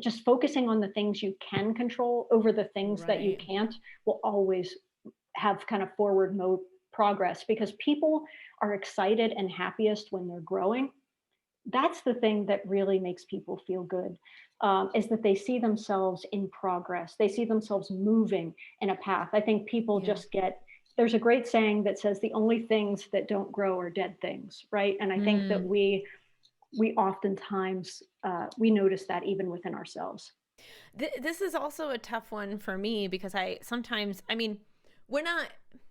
B: just focusing on the things you can control over the things that you can't will always have kind of forward mode progress, because people are excited and happiest when they're growing. That's the thing that really makes people feel good, is that they see themselves in progress. They see themselves moving in a path. I think people just there's a great saying that says the only things that don't grow are dead things, right? And I think that we oftentimes, we notice that even within ourselves.
A: This is also a tough one for me because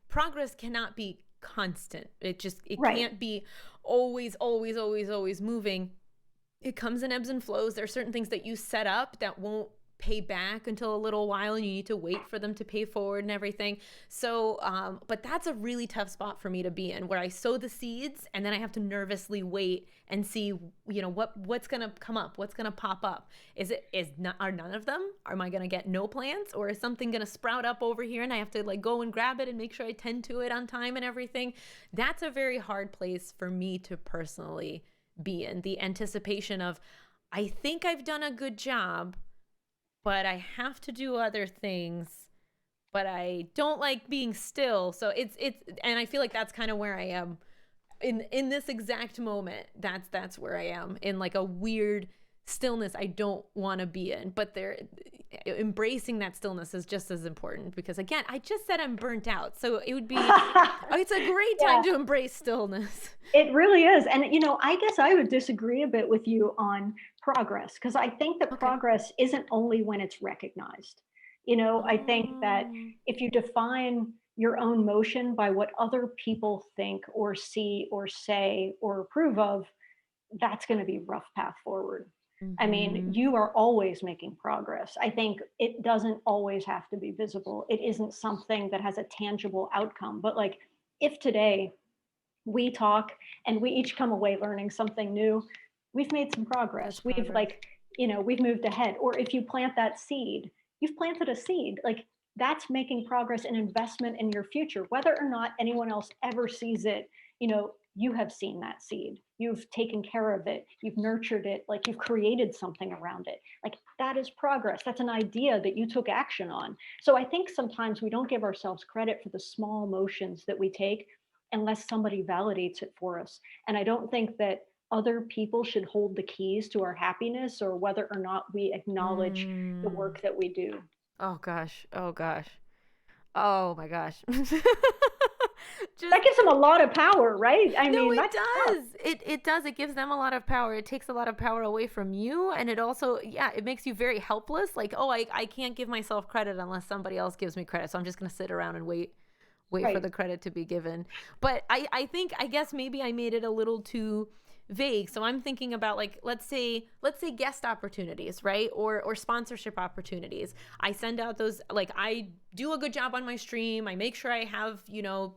A: progress cannot be constant. It can't be always moving. It comes in ebbs and flows. There are certain things that you set up that won't pay back until a little while, and you need to wait for them to pay forward and everything. So, but that's a really tough spot for me to be in, where I sow the seeds and then I have to nervously wait and see, what's going to come up, what's going to pop up. Are none of them? Am I going to get no plants, or is something going to sprout up over here and I have to like go and grab it and make sure I tend to it on time and everything? That's a very hard place for me to personally be in, the anticipation of, I think I've done a good job, but I have to do other things, but I don't like being still. So and I feel like that's kind of where I am in this exact moment. That's where I am, in like a weird stillness I don't want to be in. But embracing that stillness is just as important, because again, I just said I'm burnt out. So it's a great time to embrace stillness.
B: It really is. And, I guess I would disagree a bit with you on progress, because I think that progress isn't only when it's recognized. I think that if you define your own motion by what other people think or see or say or approve of, that's going to be a rough path forward. I mean, you are always making progress. I think it doesn't always have to be visible. It isn't something that has a tangible outcome. But like, if today we talk and we each come away learning something new, we've made some progress. We've we've moved ahead. Or if you plant that seed, you've planted a seed. Like, that's making progress and investment in your future. Whether or not anyone else ever sees it, you have seen that seed. You've taken care of it. You've nurtured it. Like, you've created something around it. Like, that is progress. That's an idea that you took action on. So I think sometimes we don't give ourselves credit for the small motions that we take unless somebody validates it for us. And I don't think that other people should hold the keys to our happiness, or whether or not we acknowledge the work that we do.
A: Oh gosh. Oh gosh. Oh my gosh.
B: That gives them a lot of power, right? I
A: No,
B: mean,
A: it
B: that's tough.
A: does. It does. It gives them a lot of power. It takes a lot of power away from you. And it also, it makes you very helpless. Like, oh, I can't give myself credit unless somebody else gives me credit. So I'm just going to sit around and wait for the credit to be given. But I guess maybe I made it a little too vague. So I'm thinking about, like, let's say guest opportunities, right? Or sponsorship opportunities. I send out those, like, I do a good job on my stream. I make sure I have,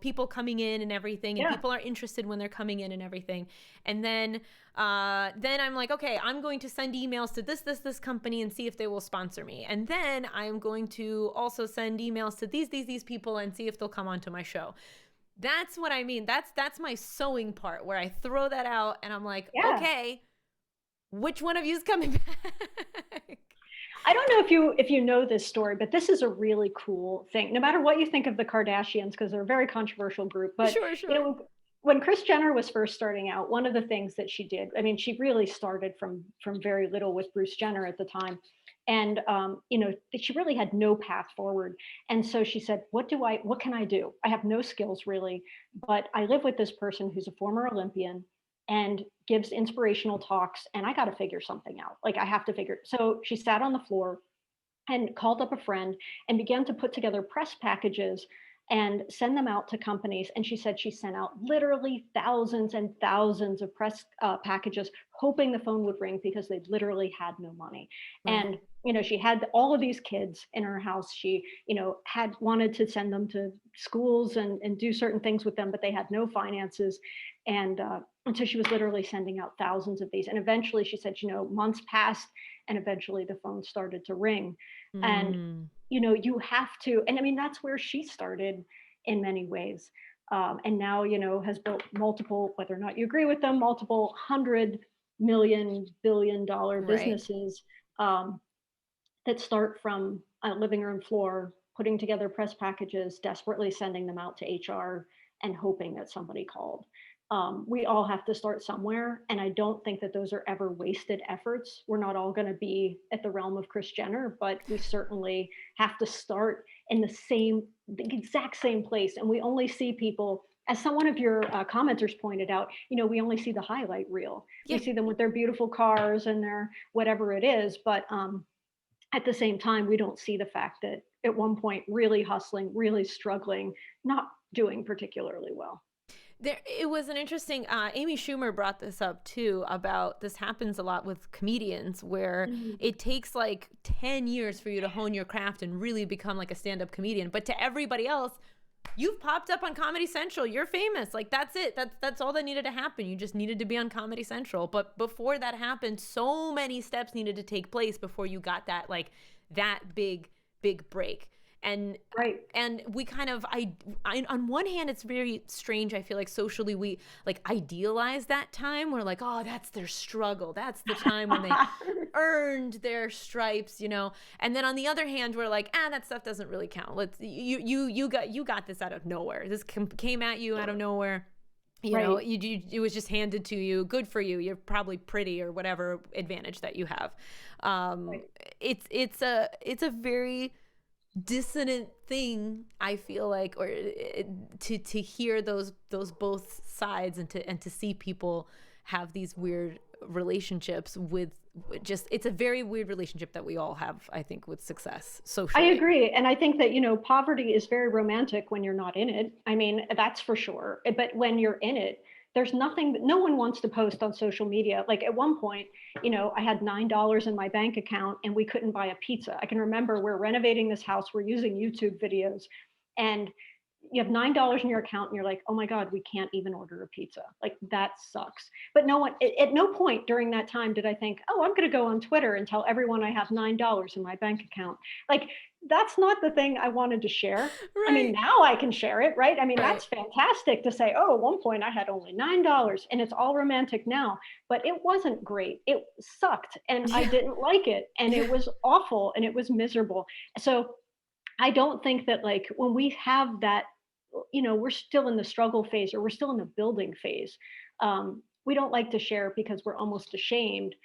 A: people coming in and everything, and people are interested when they're coming in and everything. And then I'm like, okay, I'm going to send emails to this company and see if they will sponsor me. And then I'm going to also send emails to these people and see if they'll come onto my show. That's what I mean. That's my sewing part, where I throw that out and I'm like, okay, which one of you is coming back?
B: I don't know if you know this story, but this is a really cool thing. No matter what you think of the Kardashians, because they're a very controversial group, but
A: sure.
B: When Kris Jenner was first starting out, one of the things that she did, I mean, she really started from very little with Bruce Jenner at the time. And, she really had no path forward. And so she said, what can I do? I have no skills really, but I live with this person who's a former Olympian and gives inspirational talks, and I got to figure something out. Like, I have to figure. So she sat on the floor and called up a friend and began to put together press packages and send them out to companies. And she said she sent out literally thousands and thousands of press packages, hoping the phone would ring, because they literally had no money.
A: Right.
B: And she had all of these kids in her house. She had wanted to send them to schools and do certain things with them, but they had no finances. And so she was literally sending out thousands of these. And eventually, she said, months passed, and eventually the phone started to ring. And you have to, and I mean, that's where she started in many ways. And now, has built multiple, whether or not you agree with them, multiple $100 million, billion businesses that start from a living room floor, putting together press packages, desperately sending them out to HR and hoping that somebody called. We all have to start somewhere. And I don't think that those are ever wasted efforts. We're not all going to be at the realm of Kris Jenner, but we certainly have to start in the exact same place. And we only see people, as one of your commenters pointed out, we only see the highlight reel. We see them with their beautiful cars and their whatever it is. But at the same time, we don't see the fact that at one point, really hustling, really struggling, not doing particularly well.
A: It was an interesting, Amy Schumer brought this up too, about this happens a lot with comedians where
B: Mhm.
A: it takes like 10 years for you to hone your craft and really become like a stand-up comedian. But to everybody else, you've popped up on Comedy Central. You're famous. Like that's it. That's all that needed to happen. You just needed to be on Comedy Central. But before that happened, so many steps needed to take place before you got that like that big break. And
B: Right.
A: and we kind of I on one hand it's very strange. I feel like socially we like idealize that time. We're like, oh, that's their struggle, that's the time when they earned their stripes, you know. And then on the other hand we're like, that stuff doesn't really count. Let's you got this out of nowhere. This came at you out of nowhere. You know,
B: Right.
A: it was just handed to you. Good for you. You're probably pretty or whatever advantage that you have.
B: Right.
A: It's a very dissonant thing, I feel like, or to hear those both sides, and to see people have these weird relationships with just, it's a very weird relationship that we all have, I think, with success
B: I
A: socially.
B: agree. And I think that, poverty is very romantic when you're not in it. I mean, that's for sure. But when you're in it, there's nothing, no one wants to post on social media. Like at one point, I had $9 in my bank account and we couldn't buy a pizza. I can remember we're renovating this house, we're using YouTube videos, and you have $9 in your account and you're like, oh my God, we can't even order a pizza. Like that sucks. But no one, at no point during that time did I think, oh, I'm going to go on Twitter and tell everyone I have $9 in my bank account. Like that's not the thing I wanted to share. I mean,
A: Right.
B: now I can share it, right? I mean,
A: Right.
B: that's fantastic to say, oh, at one point I had only $9 and it's all romantic now, but it wasn't great. It sucked and I
A: Yeah.
B: didn't like it and
A: Yeah.
B: it was awful and it was miserable. So I don't think that like when we have that, we're still in the struggle phase or we're still in the building phase. We don't like to share because we're almost ashamed.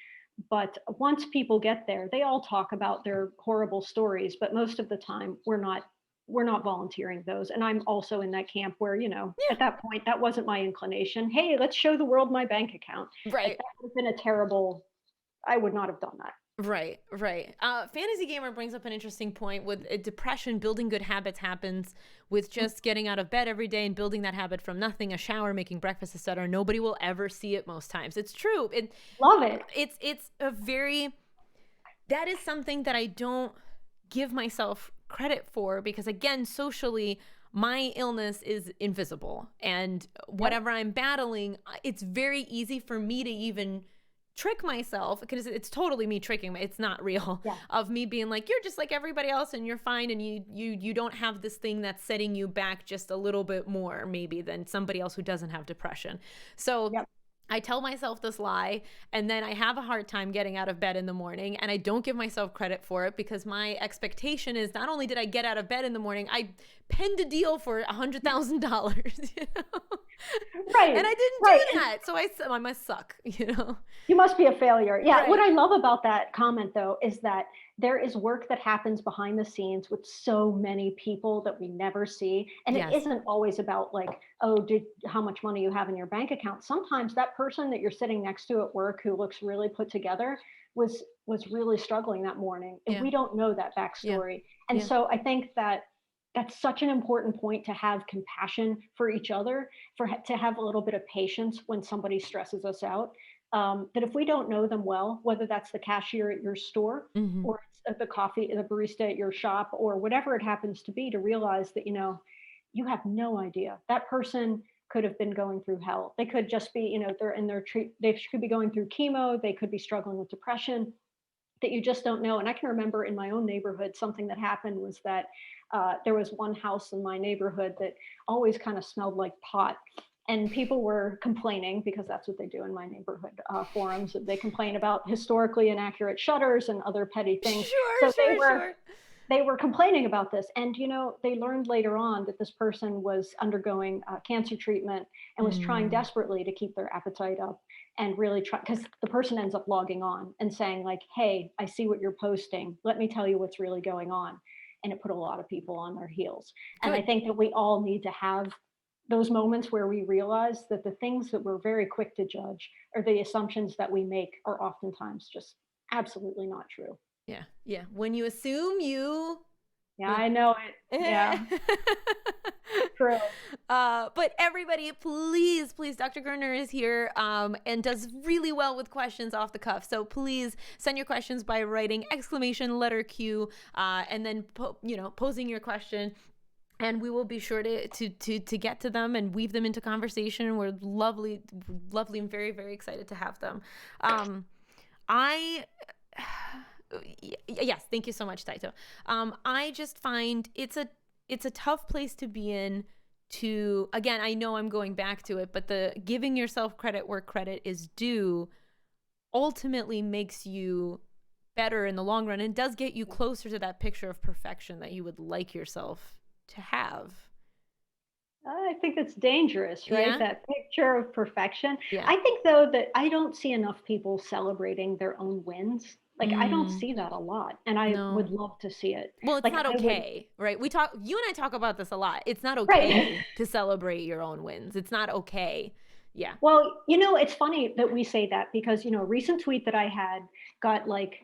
B: But once people get there, they all talk about their horrible stories. But most of the time, we're not volunteering those. And I'm also in that camp where,
A: Yeah.
B: at that point, that wasn't my inclination. Hey, let's show the world my bank account. Like
A: Right.
B: that would have been a terrible. I would not have done that.
A: Right, right. Fantasy Gamer brings up an interesting point with depression. Building good habits happens with just getting out of bed every day and building that habit from nothing, a shower, making breakfast, etc. Nobody will ever see it most times. It's true.
B: Love it.
A: It's a very, that is something that I don't give myself credit for, because again, socially, my illness is invisible, and
B: Yep.
A: whatever I'm battling, it's very easy for me to even trick myself, because it's totally me tricking me. It's not real,
B: Yeah.
A: of me being like, you're just like everybody else and you're fine, and you don't have this thing that's setting you back just a little bit more maybe than somebody else who doesn't have depression. So
B: Yep.
A: I tell myself this lie, and then I have a hard time getting out of bed in the morning, and I don't give myself credit for it, because my expectation is not only did I get out of bed in the morning, I penned a deal for $100,000, you know? And
B: Right.
A: I didn't
B: Right.
A: do that. So I must suck, you know?
B: You must be a failure. Yeah. What
A: Right.
B: I love about that comment, though, is that there is work that happens behind the scenes with so many people that we never see. And it
A: Yes.
B: isn't always about like, oh, how much money you have in your bank account. Sometimes that person that you're sitting next to at work who looks really put together was really struggling that morning. And
A: Yeah.
B: we don't know that
A: Yeah.
B: backstory. And
A: Yeah.
B: so I think that that's such an important point to have compassion for each other, to have a little bit of patience when somebody stresses us out, that if we don't know them well, whether that's the cashier at your store
A: Hmm.
B: or it's at the barista at your shop or whatever it happens to be, to realize that, you have no idea. That person could have been going through hell. They could just be, they're in their treat, they could be going through chemo, they could be struggling with depression that you just don't know. And I can remember in my own neighborhood, something that happened was that there was one house in my neighborhood that always kind of smelled like pot. And people were complaining, because that's what they do in my neighborhood forums. They complain about historically inaccurate shutters and other petty things.
A: Sure,
B: So they
A: sure,
B: were
A: sure.
B: they were complaining about this. And they learned later on that this person was undergoing cancer treatment and was trying
A: Mm.
B: desperately to keep their appetite up, and really try, because the person ends up logging on and saying like, hey, I see what you're posting, let me tell you what's really going on. And it put a lot of people on their heels. And I
A: Good.
B: think that we all need to have those moments where we realize that the things that we're very quick to judge, or the assumptions that we make, are oftentimes just absolutely not true.
A: Yeah. Yeah. When you assume, you
B: Yeah, I know it. Yeah, true.
A: But everybody, please, please, Dr. Gurner is here and does really well with questions off the cuff. So please send your questions by writing exclamation letter Q and then posing your question. And we will be sure to get to them and weave them into conversation. We're lovely and very, very excited to have them. Yes, thank you so much, Taito. I just find it's a tough place to be in. To, again, I know I'm going back to it, but the giving yourself credit where credit is due ultimately makes you better in the long run and does get you closer to that picture of perfection that you would like yourself to have.
B: I think that's dangerous, right?
A: Yeah.
B: That picture of perfection.
A: Yeah.
B: I think, though, that I don't see enough people celebrating their own wins. Like, I don't see that a lot, and I
A: No.
B: would love to see it.
A: Well, it's
B: like,
A: not okay, right? You and I talk about this a lot. It's not okay to celebrate your own wins. It's not okay. Yeah.
B: Well, it's funny that we say that because, a recent tweet that I had got like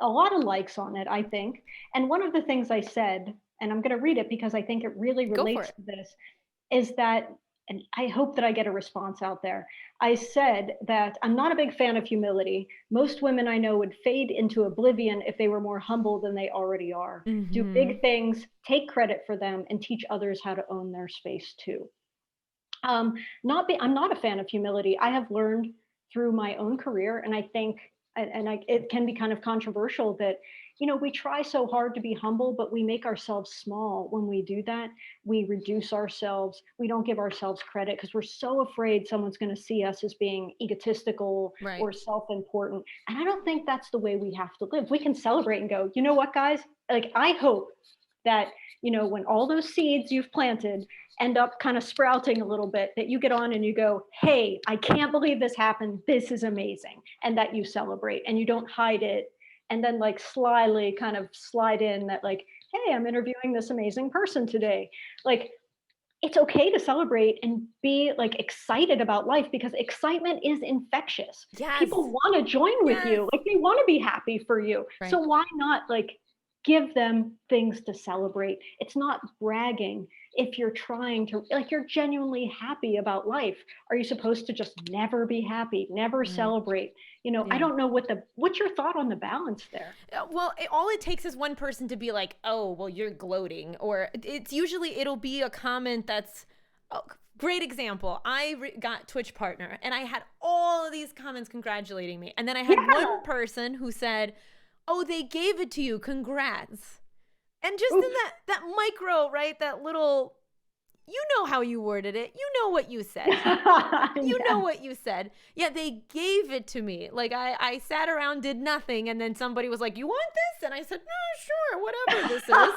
B: a lot of likes on it, I think. And one of the things I said, and I'm going to read it because I think it really
A: Go for
B: relates
A: it.
B: to this, is that, and I hope that I get a response out there. I said that I'm not a big fan of humility. Most women I know would fade into oblivion if they were more humble than they already are. Do big things, take credit for them, and teach others how to own their space too. I'm not a fan of humility. I have learned through my own career, and I think, it can be kind of controversial that, we try so hard to be humble, but we make ourselves small when we do that. We reduce ourselves. We don't give ourselves credit because we're so afraid someone's going to see us as being egotistical or self-important. And I don't think that's the way we have to live. We can celebrate and go, you know what, guys? Like, I hope that, when all those seeds you've planted end up kind of sprouting a little bit, that you get on and you go, hey, I can't believe this happened. This is amazing. And that you celebrate and you don't hide it. And then like slyly kind of slide in that like, hey, I'm interviewing this amazing person today. Like, it's okay to celebrate and be like excited about life because excitement is infectious.
A: Yes.
B: People want to join with you. Like, they want to be happy for you.
A: Right.
B: So why not like give them things to celebrate? It's not bragging if you're trying to, like, you're genuinely happy about life. Are you supposed to just never be happy, never celebrate? I don't know what's your thought on the balance there?
A: Well, all it takes is one person to be like, oh, well, you're gloating. Or it'll be a comment that's, great example. I got Twitch partner and I had all of these comments congratulating me. And then I had one person who said, oh, they gave it to you. Congrats. And just in that micro, right? That little, you know how you worded it. You know what you said. You know what you said. Yeah, they gave it to me. Like I sat around, did nothing. And then somebody was like, you want this? And I said, no, sure, whatever this is,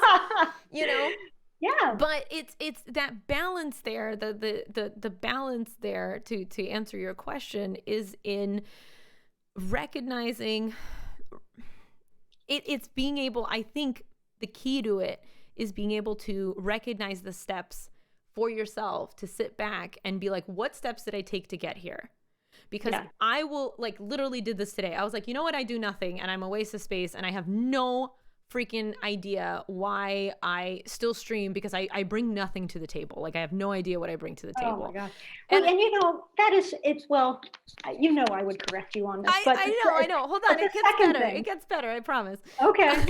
B: Yeah.
A: But it's that balance there. The balance there to answer your question is in recognizing it's being able, I think the key to it is being able to recognize the steps for yourself, to sit back and be like, what steps did I take to get here? Because I will, like, literally did this today. I was like, you know what? I do nothing and I'm a waste of space and I have no freaking idea why I still stream because I bring nothing to the table. Like, I have no idea what I bring to the table.
B: Oh my God. Well, and that is, well, I would correct you on this. But
A: I know. Hold on. It gets better. It gets better. I promise.
B: Okay.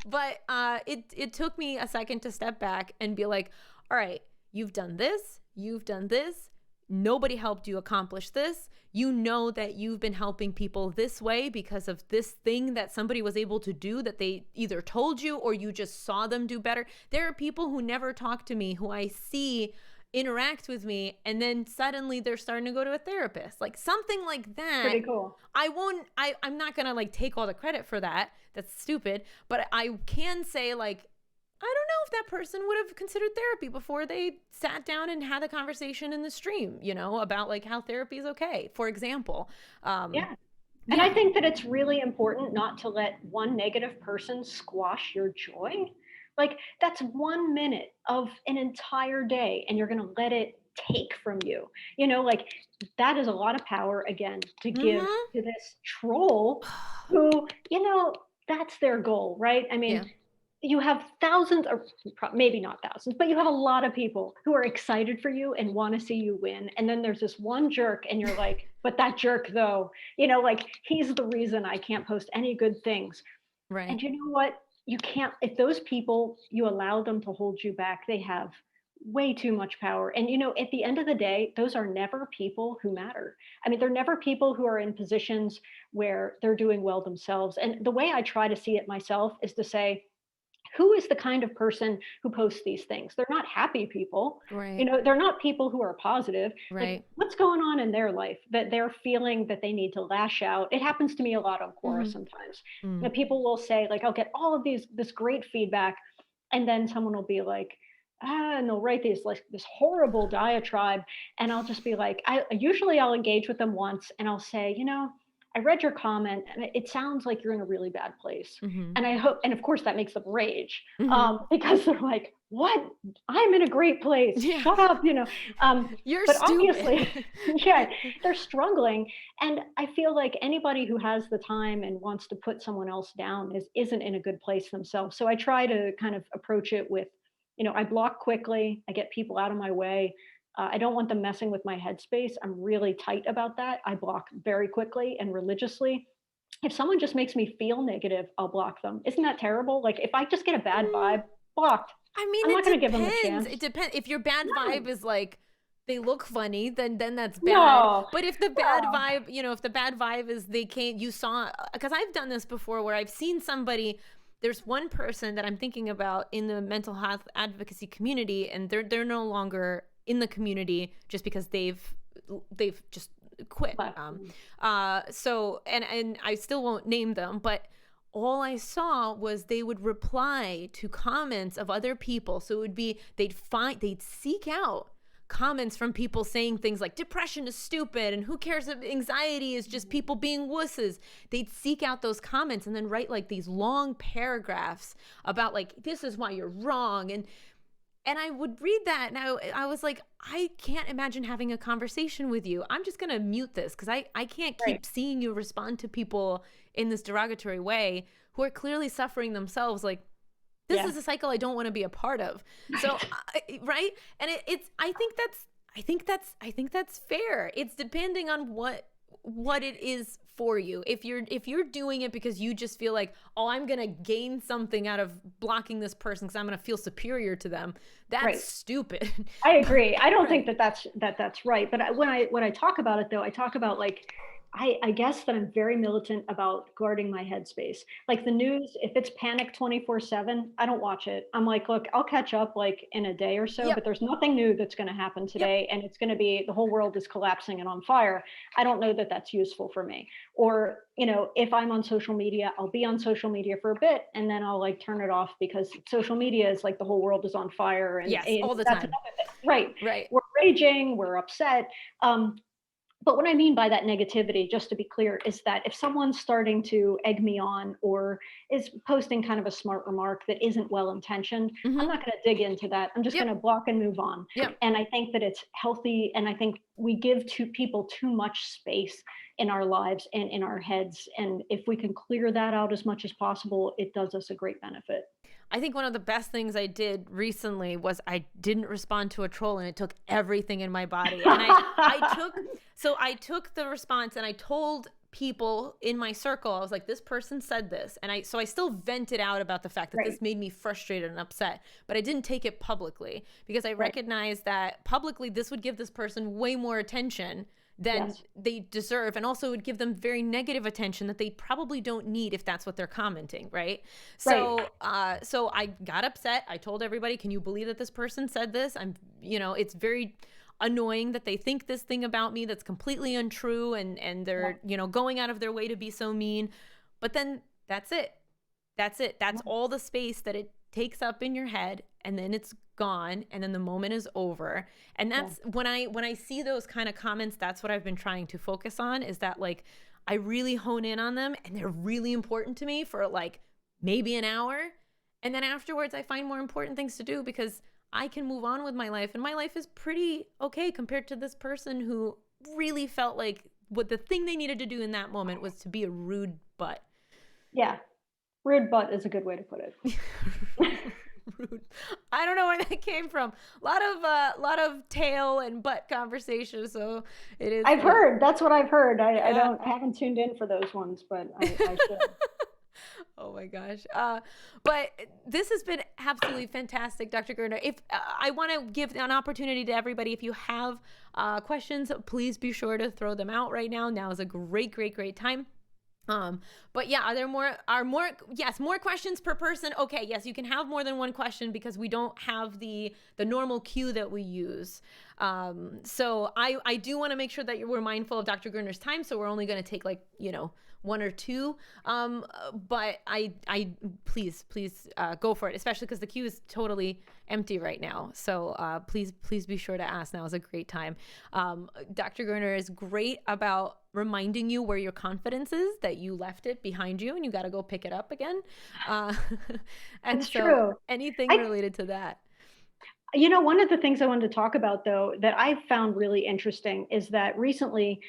A: But it took me a second to step back and be like, all right, you've done this. You've done this. Nobody helped you accomplish this. You know that you've been helping people this way because of this thing that somebody was able to do that they either told you or you just saw them do better. There are people who never talk to me, who I see interact with me, and then suddenly they're starting to go to a therapist. Like something like that.
B: Pretty cool.
A: I'm not going to like take all the credit for that. That's stupid. But I can say like, I don't know if that person would have considered therapy before they sat down and had a conversation in the stream, about like how therapy is okay, for example.
B: Yeah. And I think that it's really important not to let one negative person squash your joy. Like, that's 1 minute of an entire day and you're going to let it take from you. Like, that is a lot of power, again, to give to this troll who, that's their goal, right? I mean, you have thousands, or maybe not thousands, but you have a lot of people who are excited for you and want to see you win. And then there's this one jerk, and you're like, but that jerk, though, like he's the reason I can't post any good things.
A: Right.
B: And you know what? You can't, if those people, you allow them to hold you back, they have way too much power. And, at the end of the day, those are never people who matter. I mean, they're never people who are in positions where they're doing well themselves. And the way I try to see it myself is to say, who is the kind of person who posts these things? They're not happy people.
A: Right.
B: They're not people who are positive. Like,
A: Right.
B: what's going on in their life that they're feeling that they need to lash out? It happens to me a lot on Quora
A: Mm-hmm.
B: sometimes.
A: Mm.
B: People will say, like, I'll get all of this great feedback, and then someone will be like, and they'll write these like this horrible diatribe, and I'll just be like, I'll engage with them once, and I'll say, I read your comment, and it sounds like you're in a really bad place.
A: Mm-hmm.
B: And I hope, and of course, that makes them rage,
A: Mm-hmm.
B: because they're like, "What? I'm in a great place.
A: Yeah.
B: Shut up,"
A: You're
B: But
A: stupid.
B: obviously, yeah, they're struggling, and I feel like anybody who has the time and wants to put someone else down isn't in a good place themselves. So I try to kind of approach it with, I block quickly. I get people out of my way. I don't want them messing with my headspace. I'm really tight about that. I block very quickly and religiously. If someone just makes me feel negative, I'll block them. Isn't that terrible? Like, if I just get a bad
A: Mm,
B: vibe, blocked.
A: I mean,
B: I'm not
A: it
B: going to give them a
A: depends.
B: chance.
A: It depends. If your bad
B: No,
A: vibe is like they look funny, then that's bad.
B: no,
A: But if the bad
B: no.
A: vibe, if the bad vibe is they can't, you saw, because I've done this before where I've seen somebody. There's one person that I'm thinking about in the mental health advocacy community, and they're no longer in the community just because they've just quit. So and I still won't name them, but all I saw was they would reply to comments of other people. So it would be they'd seek out comments from people saying things like depression is stupid and who cares if anxiety is just people being wusses. They'd seek out those comments and then write like these long paragraphs about like this is why you're wrong, and I would read that and I was like, I can't imagine having a conversation with you. I'm just going to mute this because I can't keep
B: Right.
A: seeing you respond to people in this derogatory way who are clearly suffering themselves. Like, this
B: Yeah.
A: is a cycle I don't want to be a part of. So, right. And I think that's fair. It's depending on what it is for you. If you're doing it because you just feel like, oh, I'm going to gain something out of blocking this person because I'm going to feel superior to them, that's
B: Right.
A: stupid.
B: I agree. I don't think
A: Right.
B: that's right. But when I talk about it, though, I talk about like, I guess that I'm very militant about guarding my headspace. Like the news, if it's panic 24/7, I don't watch it. I'm like, look, I'll catch up like in a day or so,
A: Yep.
B: but there's nothing new that's going to happen
A: Yep.
B: today, and it's going to be the whole world is collapsing and on fire. I don't know that that's useful for me. Or, if I'm on social media, I'll be on social media for a bit, and then I'll like turn it off because social media is like the whole world is on fire, and,
A: Yes. All the
B: that's
A: time.
B: another thing. Right.
A: Right.
B: We're raging, we're upset. But what I mean by that negativity, just to be clear, is that if someone's starting to egg me on or is posting kind of a smart remark that isn't well intentioned, I'm
A: Mm-hmm.
B: not going to dig into that. I'm just
A: Yep.
B: going to block and move on.
A: Yep.
B: And I think that it's healthy. And I think we give to people too much space in our lives and in our heads. And if we can clear that out as much as possible, it does us a great benefit.
A: I think one of the best things I did recently was I didn't respond to a troll and it took everything in my body. And I took the response and I told people in my circle, I was like, this person said this. And I still vented out about the fact that
B: Right.
A: this made me frustrated and upset, but I didn't take it publicly because I
B: Right.
A: recognized that publicly this would give this person way more attention than
B: Yes.
A: they deserve, and also would give them very negative attention that they probably don't need if that's what they're commenting, right? So so I got upset. I told everybody, can you believe that this person said this? It's very annoying that they think this thing about me that's completely untrue, and they're going out of their way to be so mean. But then that's it. That's all the space that it takes up in your head, and then it's gone, and then the moment is over. And that's when I see those kind of comments, that's what I've been trying to focus on, is that like I really hone in on them and they're really important to me for like maybe an hour, and then afterwards I find more important things to do because I can move on with my life, and my life is pretty okay compared to this person who really felt like what the thing they needed to do in that moment was to be a rude butt.
B: Yeah. Rude butt is a good way to put it.
A: Rude. I don't know where that came from. Lot of tail and butt conversation. So it is.
B: I've heard. That's what I've heard.
A: Yeah.
B: I haven't tuned in for those ones, but I should.
A: Oh my gosh. But this has been absolutely fantastic, Dr. Gurner. If I want to give an opportunity to everybody, if you have questions, please be sure to throw them out right now. Now is a great time. But yeah, yes, more questions per person. Okay, yes, you can have more than one question because we don't have the normal queue that we use. So I do want to make sure that we're mindful of Dr. Gurner's time. So we're only going to take like, one or two. But I please go for it, especially because the queue is totally empty right now. So please be sure to ask. Now is a great time. Dr. Gurner is great about reminding you where your confidence is, that you left it behind you and you got to go pick it up again. And
B: It's
A: so
B: true.
A: anything
B: I
A: related to that.
B: One of the things I wanted to talk about, though, that I've found really interesting is that recently,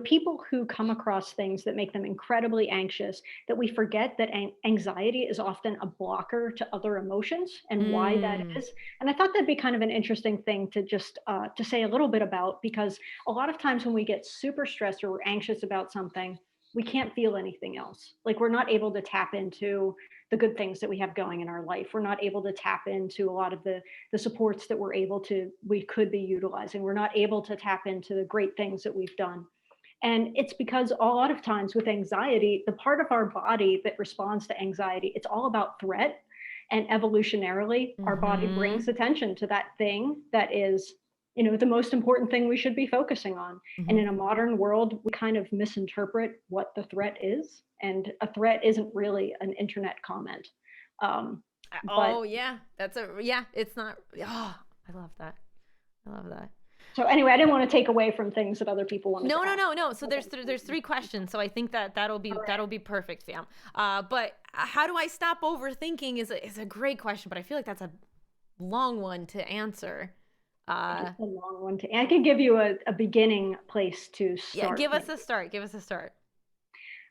B: people who come across things that make them incredibly anxious, that we forget that anxiety is often a blocker to other emotions and why that
A: Mm,
B: is. And I thought that'd be kind of an interesting thing to just to say a little bit about, because a lot of times when we get super stressed or we're anxious about something, we can't feel anything else. Like we're not able to tap into the good things that we have going in our life. We're not able to tap into a lot of the supports that we could be utilizing. We're not able to tap into the great things that we've done. And it's because a lot of times with anxiety, the part of our body that responds to anxiety, it's all about threat. And evolutionarily, our body
A: mm-hmm,
B: brings attention to that thing that is, the most important thing we should be focusing on. And
A: mm-hmm.
B: in a modern world, we kind of misinterpret what the threat is. And a threat isn't really an internet comment. Um, but
A: Oh yeah, it's not. Oh, I love that. I love that.
B: so anyway, I didn't want to take away from things that other people wanted
A: No,
B: to
A: no,
B: ask.
A: no, no. So there's three questions. So I think that
B: All right.
A: that'll be perfect, fam. But how do I stop overthinking is a great question, but I feel like that's a long one to answer.
B: It is
A: Uh,
B: a long one I could give you a beginning place to
A: yeah,
B: start,
A: give us
B: maybe.
A: a start. Give us a start.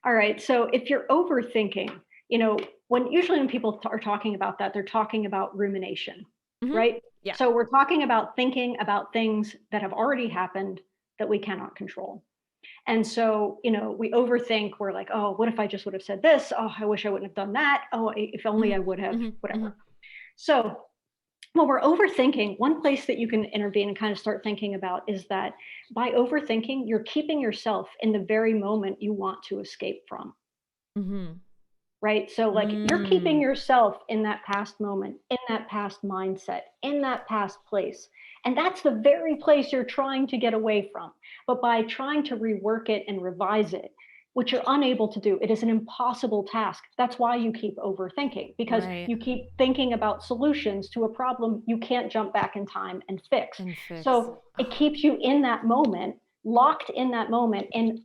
B: All right. So if you're overthinking, when people are talking about that, they're talking about rumination,
A: Hmm.
B: right?
A: Yeah.
B: So we're talking about thinking about things that have already happened that we cannot control. And so, we overthink. We're like, oh, what if I just would have said this? Oh, I wish I wouldn't have done that. Oh, if only
A: Hmm.
B: I would have,
A: Hmm. Hmm.
B: whatever. So when we're overthinking, one place that you can intervene and kind of start thinking about is that by overthinking, you're keeping yourself in the very moment you want to escape from,
A: Hmm.
B: right? So, like, you're keeping
A: Mm.
B: yourself in that past moment, in that past mindset, in that past place. And that's the very place you're trying to get away from. But by trying to rework it and revise it, which you're unable to do, it is an impossible task. That's why you keep overthinking, because
A: Right.
B: you keep thinking about solutions to a problem you can't jump back in time and fix.
A: And fix.
B: So it keeps you in that moment, locked in that moment, and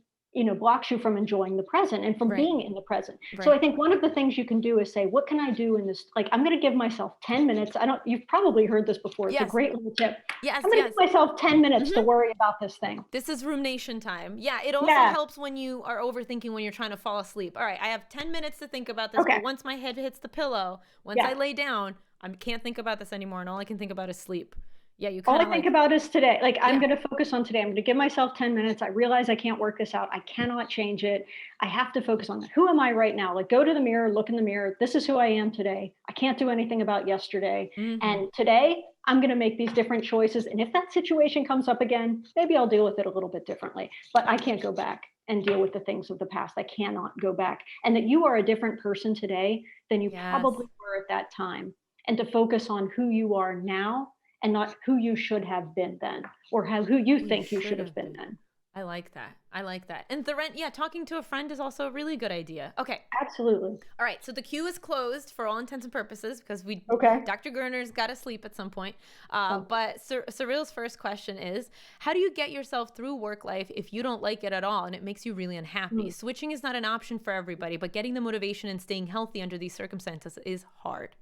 B: blocks you from enjoying the present and from
A: Right.
B: being in the present. So I
A: Right.
B: think one of the things you can do is say, what can I do in this? Like, I'm going to give myself 10 minutes. You've probably heard this before. It's a
A: Yes.
B: great little tip.
A: Yes.
B: I'm going to give
A: Yes.
B: myself 10 minutes to
A: Hmm.
B: worry about this thing.
A: This is rumination time. Yeah, it also
B: Yeah.
A: helps when you are overthinking when you're trying to fall asleep. All right, I have 10 minutes to think about this,
B: Okay.
A: but once my head hits the pillow, once I
B: Yeah.
A: lay down, I can't think about this anymore, and all I can think about is sleep. Yeah, you
B: All
A: kind
B: I
A: of
B: think
A: like,
B: about is today. Like, I'm
A: yeah,
B: going to focus on today. I'm going to give myself 10 minutes. I realize I can't work this out. I cannot change it. I have to focus on that. Who am I right now? Like, go to the mirror, look in the mirror. This is who I am today. I can't do anything about yesterday.
A: mm-hmm,
B: And today, I'm going to make these different choices. And if that situation comes up again, maybe I'll deal with it a little bit differently. But I can't go back and deal with the things of the past. I cannot go back. And that you are a different person today than you
A: yes.
B: probably were at that time. And to focus on who you are now and not who you should have been then, or who you
A: We
B: think you
A: should
B: should have
A: have
B: been
A: been.
B: then.
A: I like that. I like that. And yeah, talking to a friend is also a really good idea. Okay.
B: Absolutely.
A: All right, so the queue is closed for all intents and purposes because
B: Okay.
A: Dr. Gurner's got to sleep at some point.
B: Um,
A: But Cyril's first question is, how do you get yourself through work life if you don't like it at all and it makes you really unhappy?
B: hmm.
A: Switching is not an option for everybody, but getting the motivation and staying healthy under these circumstances is hard.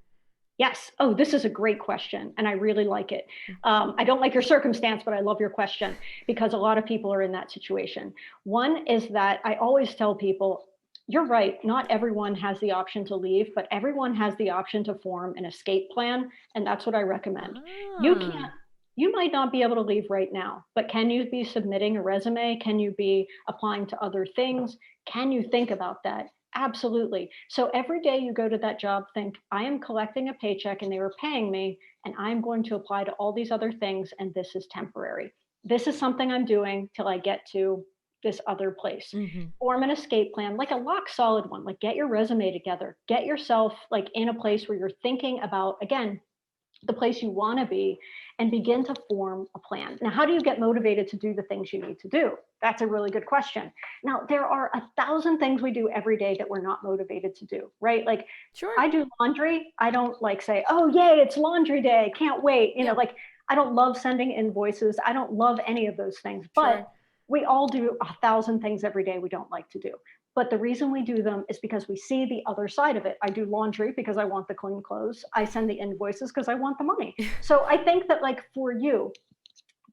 B: Yes. Oh, this is a great question, and I really like it. I don't like your circumstance, but I love your question because a lot of people are in that situation. One is that I always tell people, you're right. Not everyone has the option to leave, but everyone has the option to form an escape plan. And that's what I recommend. You can't,
A: Ah,
B: you might not be able to leave right now, but can you be submitting a resume? Can you be applying to other things? Can you think about that? Absolutely. So every day you go to that job, think, I am collecting a paycheck and they were paying me, and I'm going to apply to all these other things, and this is temporary. This is something I'm doing till I get to this other place.
A: mm-hmm.
B: Form an escape plan, like a lock solid one. Like, get your resume together, get yourself like in a place where you're thinking about, again, the place you want to be, and begin to form a plan. Now, how do you get motivated to do the things you need to do? That's a really good question. Now, there are 1,000 things we do every day that we're not motivated to do, right? Like,
A: Sure.
B: I do laundry. I don't like say, oh, yay, it's laundry day. Can't wait.
A: Yep.
B: Like, I don't love sending invoices. I don't love any of those things, but
A: Sure.
B: we all do 1,000 things every day we don't like to do. But the reason we do them is because we see the other side of it. I do laundry because I want the clean clothes. I send the invoices because I want the money. So I think that, like, for you,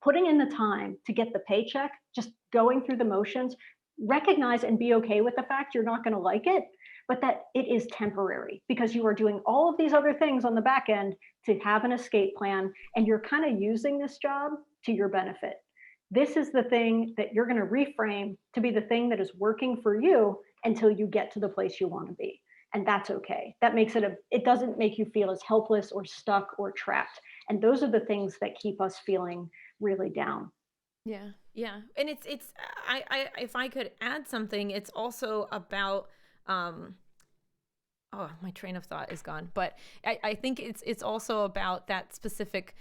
B: putting in the time to get the paycheck, just going through the motions, recognize and be okay with the fact you're not going to like it, but that it is temporary because you are doing all of these other things on the back end to have an escape plan, and you're kind of using this job to your benefit. This is the thing that you're going to reframe to be the thing that is working for you until you get to the place you want to be. And that's okay. That makes it doesn't make you feel as helpless or stuck or trapped. And those are the things that keep us feeling really down.
A: Yeah, yeah, and it's if I could add something, it's also about oh, my train of thought is gone, but I think it's also about that specific.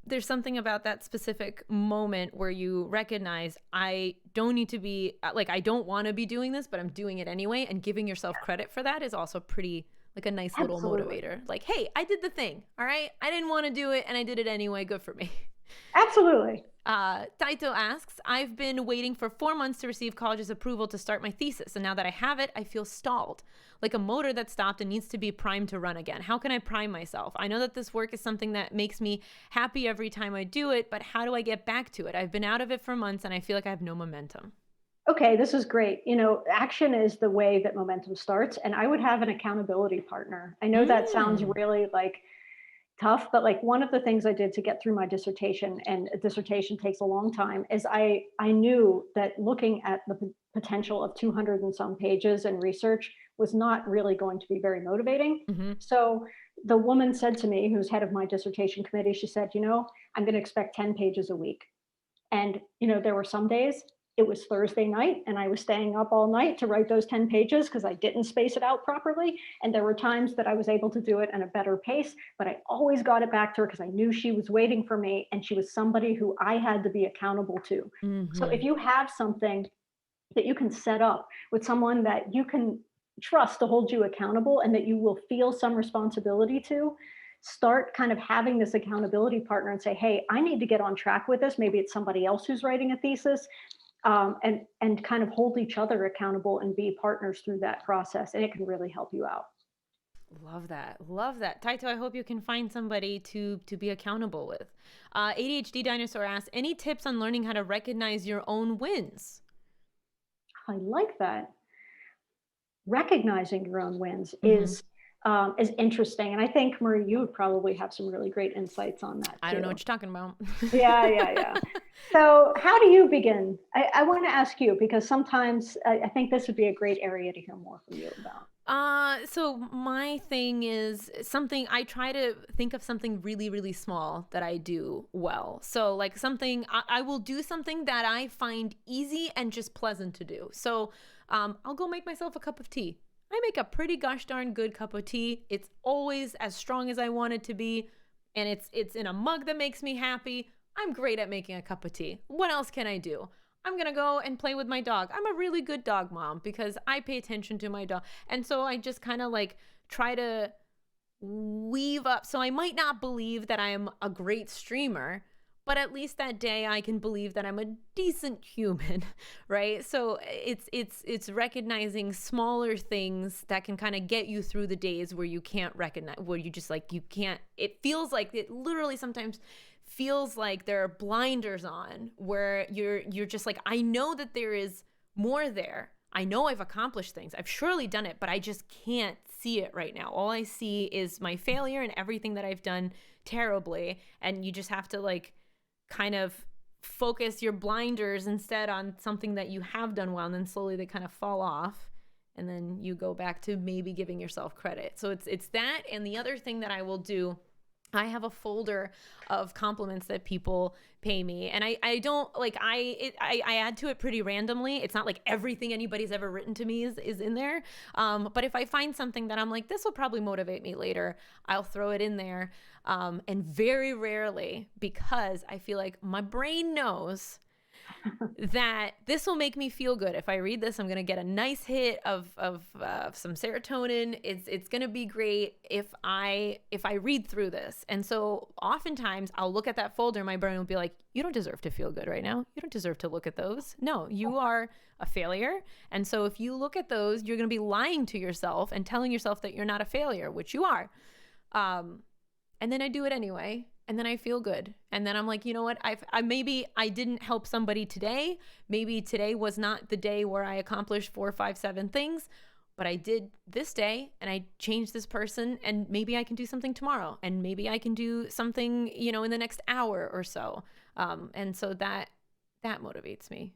A: There's something about that specific moment where you recognize I don't need to be like I don't want to be doing this, but I'm doing it anyway, and giving yourself credit for that is also pretty like a nice little
B: Absolutely.
A: motivator. Like, hey, I did the thing. All right, I didn't want to do it, and I did it anyway. Good for me.
B: Absolutely.
A: Taito asks, I've been waiting for 4 months to receive college's approval to start my thesis, and now that I have it, I feel stalled, like a motor that stopped and needs to be primed to run again. How can I prime myself? I know that this work is something that makes me happy every time I do it, but how do I get back to it? I've been out of it for months, and I feel like I have no momentum.
B: Okay, this is great. Action is the way that momentum starts. And I would have an accountability partner. I know that sounds
A: Mm.
B: really like tough, but like one of the things I did to get through my dissertation, and a dissertation takes a long time, is I knew that looking at the potential of 200 and some pages and research was not really going to be very motivating.
A: Mm-hmm.
B: So the woman said to me, who's head of my dissertation committee, she said, I'm going to expect 10 pages a week. And, there were some days it was Thursday night and I was staying up all night to write those 10 pages because I didn't space it out properly. And there were times that I was able to do it at a better pace, but I always got it back to her because I knew she was waiting for me, and she was somebody who I had to be accountable to. So
A: Mm-hmm.
B: if you have something that you can set up with someone that you can trust to hold you accountable and that you will feel some responsibility to, start kind of having this accountability partner and say, hey, I need to get on track with this. Maybe it's somebody else who's writing a thesis, and kind of hold each other accountable and be partners through that process. And it can really help you out.
A: Love that. Love that. Taito, I hope you can find somebody to be accountable with. ADHD Dinosaur asks, any tips on learning how to recognize your own wins?
B: I like that. Recognizing your own wins
A: Mm-hmm.
B: is interesting. And I think, Marie, you would probably have some really great insights on that
A: I don't know
B: too.
A: what you're talking about.
B: Yeah, yeah, yeah. So, how do you begin? I want to ask you because sometimes I think this would be a great area to hear more from you about.
A: So my thing is something I try to think of something really, really small that I do well. So like something I will do something that I find easy and just pleasant to do. So I'll go make myself a cup of tea. I make a pretty gosh darn good cup of tea. It's always as strong as I want it to be, and it's in a mug that makes me happy. I'm great at making a cup of tea. What else can I do? I'm going to go and play with my dog. I'm a really good dog mom because I pay attention to my dog. And so I just kind of like try to weave up. So I might not believe that I'm a great streamer, but at least that day I can believe that I'm a decent human, right? So it's recognizing smaller things that can kind of get you through the days where you can't recognize, where you just like you can't. It feels like it literally sometimes feels like there are blinders on where you're just like, I know that there is more there. I know I've accomplished things. I've surely done it, but I just can't see it right now. All I see is my failure and everything that I've done terribly. And you just have to like kind of focus your blinders instead on something that you have done well, and then slowly they kind of fall off. And then you go back to maybe giving yourself credit. So it's that. And the other thing that I will do, I have a folder of compliments that people pay me, and I don't like I add to it pretty randomly. It's not like everything anybody's ever written to me is in there. But if I find something that I'm like, this will probably motivate me later, I'll throw it in there. And very rarely, because I feel like my brain knows that this will make me feel good. If I read this, I'm going to get a nice hit of some serotonin. It's going to be great if I read through this. And so oftentimes I'll look at that folder, my brain will be like, you don't deserve to feel good right now. You don't deserve to look at those. No, you are a failure. And so if you look at those, you're going to be lying to yourself and telling yourself that you're not a failure, which you are. And then I do it anyway. And then I feel good. And then I'm like, you know what? Maybe I didn't help somebody today. Maybe today was not the day where I accomplished 4, 5, 7 things, but I did this day and I changed this person, and maybe I can do something tomorrow, and maybe I can do something, in the next hour or so. And so that motivates me.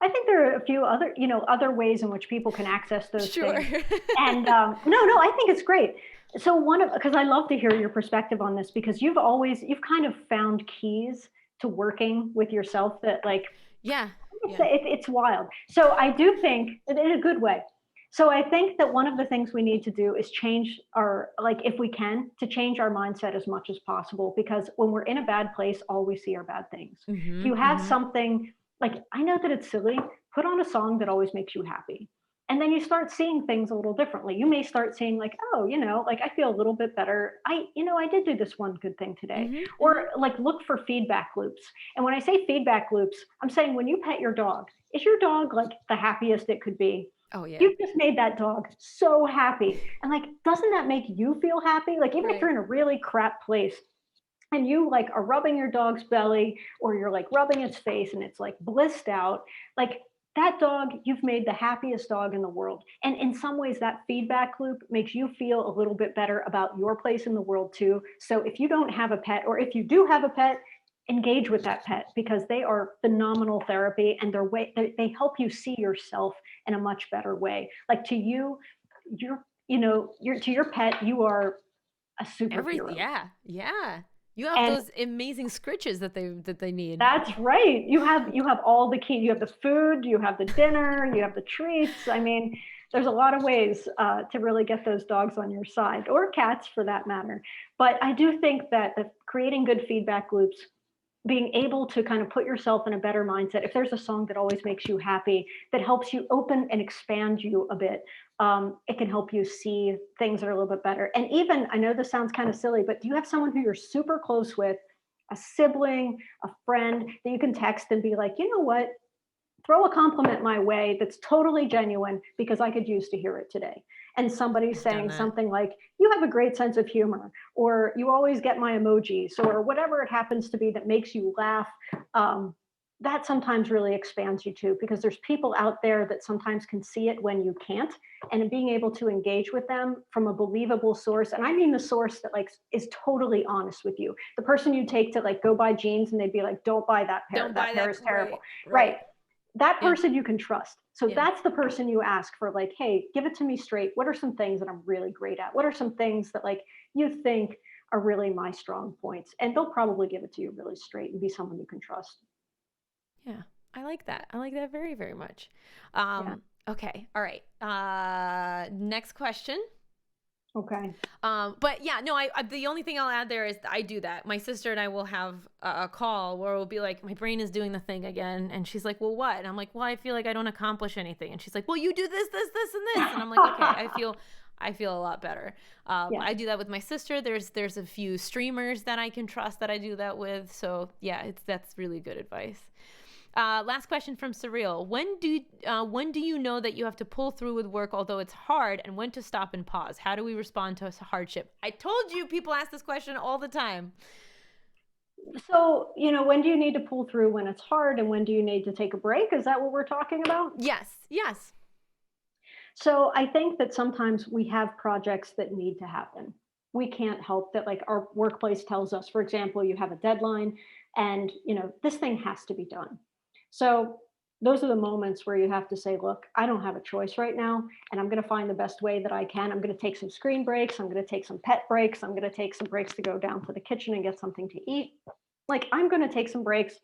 B: I think there are a few other ways in which people can access those
A: Sure.
B: things. And no, I think it's great. So because I love to hear your perspective on this, because you've kind of found keys to working with yourself that like, it's wild. So I do think in a good way. So I think that one of the things we need to do is change if we can, to change our mindset as much as possible, because when we're in a bad place, all we see are bad things.
A: Mm-hmm,
B: You have something like, I know that it's silly, put on a song that always makes you happy. And then you start seeing things a little differently. You may start seeing like, oh, like I feel a little bit better. I did do this one good thing today.
A: Mm-hmm,
B: or like look for feedback loops. And when I say feedback loops, I'm saying when you pet your dog, is your dog like the happiest it could be?
A: Oh yeah.
B: You've just made that dog so happy. And like, doesn't that make you feel happy? Like even if you're in a really crap place and you like are rubbing your dog's belly, or you're like rubbing its face and it's like blissed out, like that dog, you've made the happiest dog in the world. And in some ways, that feedback loop makes you feel a little bit better about your place in the world too. So if you don't have a pet, or if you do have a pet, engage with that pet, because they are phenomenal therapy, and they help you see yourself in a much better way. Like to you, to your pet, you are a superhero.
A: Yeah. You have those amazing scritches that they need.
B: That's right. You have all the key. You have the food, you have the dinner, you have the treats. I mean, there's a lot of ways to really get those dogs on your side, or cats for that matter. But I do think that creating good feedback loops, being able to kind of put yourself in a better mindset. If there's a song that always makes you happy, that helps you open and expand you a bit, it can help you see things that are a little bit better. And even, I know this sounds kind of silly, but do you have someone who you're super close with, a sibling, a friend, that you can text and be like, you know what, throw a compliment my way that's totally genuine, because I could use to hear it today. And somebody's saying something like, you have a great sense of humor, or you always get my emojis, or whatever it happens to be that makes you laugh. That sometimes really expands you too, because there's people out there that sometimes can see it when you can't, and being able to engage with them from a believable source. And I mean the source that like is totally honest with you. The person you take to like go buy jeans and they'd be like, don't buy that pair. That pair is terrible. Right. That person you can trust. So that's the person you ask for, like, hey, give it to me straight. What are some things that I'm really great at? What are some things that like you think are really my strong points? And they'll probably give it to you really straight and be someone you can trust.
A: Yeah, I like that. I like that very, very much. Okay. All right. Next question.
B: Okay.
A: But yeah, no, I the only thing I'll add there is I do that. My sister and I will have a call where we'll be like, my brain is doing the thing again. And she's like, well, what? And I'm like, well, I feel like I don't accomplish anything. And she's like, well, you do this, this, this, and this. And I'm like, okay, I feel a lot better. I do that with my sister. There's a few streamers that I can trust that I do that with. So yeah, that's really good advice. Last question from Surreal. When do you know that you have to pull through with work, although it's hard, and when to stop and pause? How do we respond to hardship? I told you people ask this question all the time.
B: So, when do you need to pull through when it's hard, and when do you need to take a break? Is that what we're talking about?
A: Yes.
B: So I think that sometimes we have projects that need to happen. We can't help that, like our workplace tells us, for example, you have a deadline and, this thing has to be done. So those are the moments where you have to say, look, I don't have a choice right now, and I'm going to find the best way that I can. I'm going to take some screen breaks. I'm going to take some pet breaks. I'm going to take some breaks to go down to the kitchen and get something to eat. Like, I'm going to take some breaks,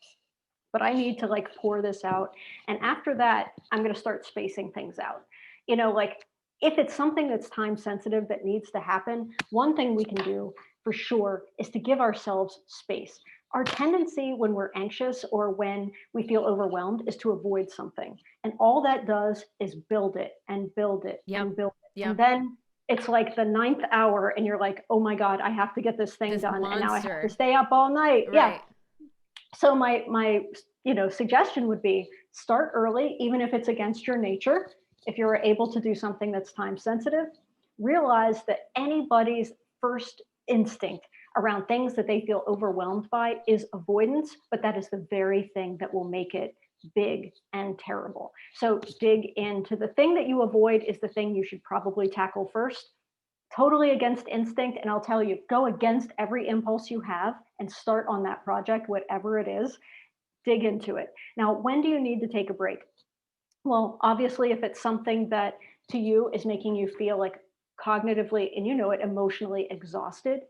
B: but I need to like pour this out. And after that, I'm going to start spacing things out. Like if it's something that's time sensitive that needs to happen, one thing we can do for sure is to give ourselves space. Our tendency when we're anxious or when we feel overwhelmed is to avoid something. And all that does is build it and build it
A: Yep.
B: and build it.
A: Yep.
B: And then it's like the ninth hour and you're like, oh my God, I have to get this thing
A: This
B: done. And now I have
A: monster.
B: to stay up all night. Yeah.
A: Right.
B: So my suggestion would be start early, even if it's against your nature. If you're able to do something that's time sensitive, realize that anybody's first instinct around things that they feel overwhelmed by is avoidance, but that is the very thing that will make it big and terrible. So dig into the thing that you avoid is the thing you should probably tackle first. Totally against instinct. And I'll tell you, go against every impulse you have and start on that project, whatever it is, dig into it. Now, when do you need to take a break? Well, obviously, if it's something that to you is making you feel like cognitively and emotionally exhausted,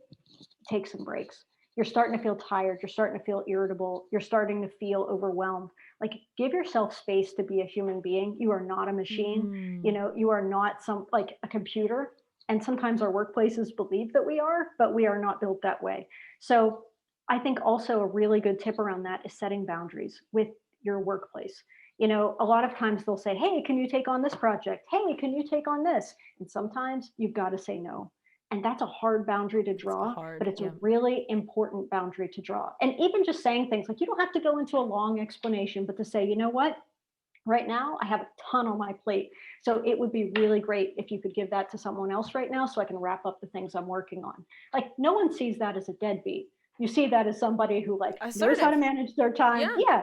B: take some breaks. You're starting to feel tired. You're starting to feel irritable. You're starting to feel overwhelmed. Like, give yourself space to be a human being. You are not a machine. You are not like a computer. And sometimes our workplaces believe that we are, but we are not built that way. So I think also a really good tip around that is setting boundaries with your workplace. A lot of times they'll say, hey, can you take on this project? Hey, can you take on this? And sometimes you've got to say no. And that's a hard boundary to draw, but it's a really important boundary to draw. And even just saying things like, you don't have to go into a long explanation, but to say, you know what? Right now, I have a ton on my plate. So it would be really great if you could give that to someone else right now so I can wrap up the things I'm working on. Like, no one sees that as a deadbeat. You see that as somebody who like knows how to manage their time.
A: Yeah.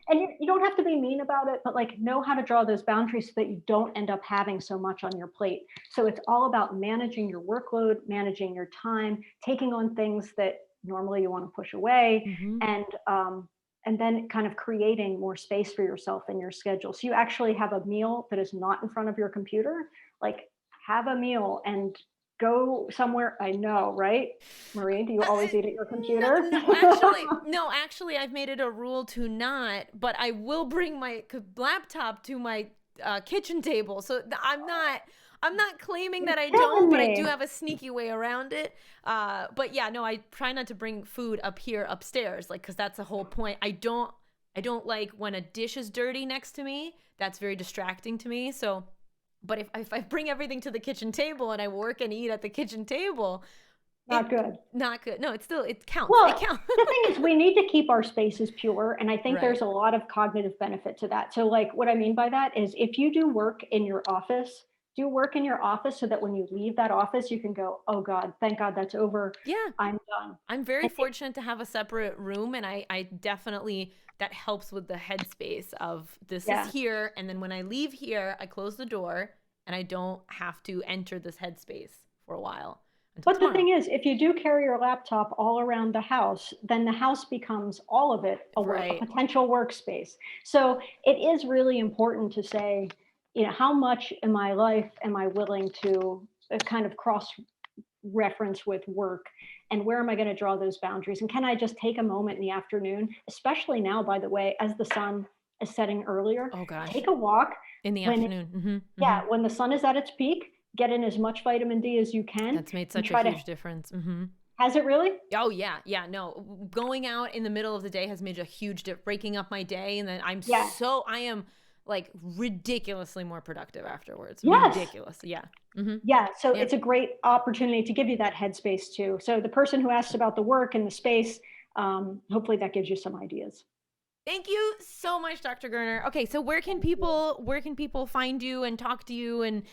B: And you don't have to be mean about it, but like know how to draw those boundaries so that you don't end up having so much on your plate. So it's all about managing your workload, managing your time, taking on things that normally you want to push away, and then kind of creating more space for yourself in your schedule. So you actually have a meal that is not in front of your computer. Like, have a meal and go somewhere. I know, right? Marie, do you always eat at your computer?
A: No, actually, I've made it a rule to not, but I will bring my laptop to my kitchen table. So I'm not claiming that I don't, but I do have a sneaky way around it. But yeah, no, I try not to bring food up here upstairs, like, because that's the whole point. I don't like when a dish is dirty next to me. That's very distracting to me. So, but if I bring everything to the kitchen table and I work and eat at the kitchen table,
B: not good.
A: No, it counts.
B: Well,
A: it counts.
B: The thing is, we need to keep our spaces pure. And I think there's a lot of cognitive benefit to that. So like what I mean by that is if you do work in your office, do work in your office so that when you leave that office, you can go, oh God, thank God that's over.
A: Yeah.
B: I'm done.
A: I'm very fortunate to have a separate room. And I definitely, that helps with the headspace of this is here. And then when I leave here, I close the door and I don't have to enter this headspace for a while.
B: But the thing is, if you do carry your laptop all around the house, then the house becomes all of it a potential workspace. So it is really important to say, how much in my life am I willing to kind of cross-reference with work, and where am I going to draw those boundaries? And can I just take a moment in the afternoon, especially now, by the way, as the sun is setting earlier, take a walk
A: in the afternoon.
B: When the sun is at its peak. Get in as much vitamin D as you can.
A: That's made such a huge difference.
B: Has it really?
A: Oh, yeah. Yeah, no. Going out in the middle of the day has made a huge difference, breaking up my day. And then I am like ridiculously more productive afterwards.
B: Yes.
A: Ridiculous. Yeah.
B: Yeah. So it's a great opportunity to give you that headspace too. So the person who asked about the work and the space, hopefully that gives you some ideas.
A: Thank you so much, Dr. Gurner. Okay, so where can people find you and talk to you and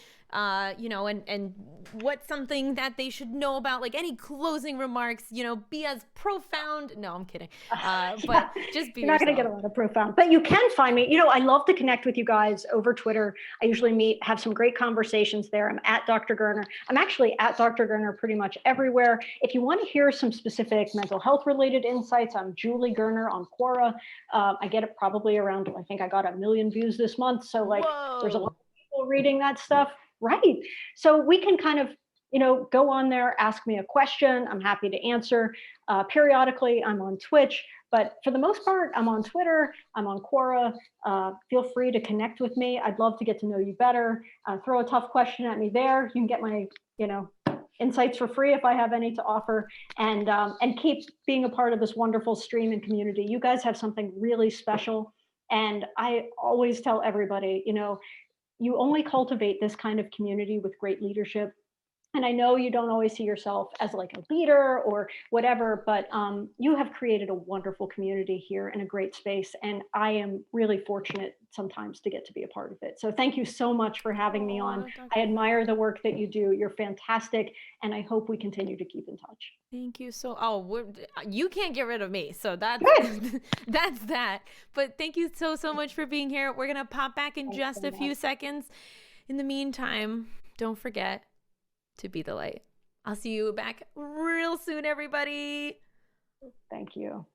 A: you know, and what's something that they should know about, like any closing remarks, you know, be as profound. No, I'm kidding. But just be
B: You're not
A: yourself.
B: going to get a lot of profound, but you can find me. You know, I love to connect with you guys over Twitter. I usually have some great conversations there. I'm at Dr. Gurner. I'm actually at Dr. Gurner pretty much everywhere. If you want to hear some specific mental health related insights, I'm Julie Gurner on Quora. I get it probably around, I think I got 1 million views this month. So like, there's a lot of people reading that stuff. Right. So we can kind of, you know, go on there, ask me a question. I'm happy to answer. Periodically, I'm on Twitch, but for the most part, I'm on Twitter. I'm on Quora. Feel free to connect with me. I'd love to get to know you better. Throw a tough question at me there. You can get my, you know, insights for free if I have any to offer, and keep being a part of this wonderful stream and community. You guys have something really special, and I always tell everybody, you know, you only cultivate this kind of community with great leadership. And I know you don't always see yourself as like a leader or whatever, but you have created a wonderful community here in a great space. And I am really fortunate sometimes to get to be a part of it. So thank you so much for having me on. I admire the work that you do. You're fantastic. And I hope we continue to keep in touch.
A: Thank you. You can't get rid of me. So that's, that's that. But thank you so much for being here. We're going to pop back in just a few seconds. In the meantime, don't forget to be the light. I'll see you back real soon, everybody.
B: Thank you.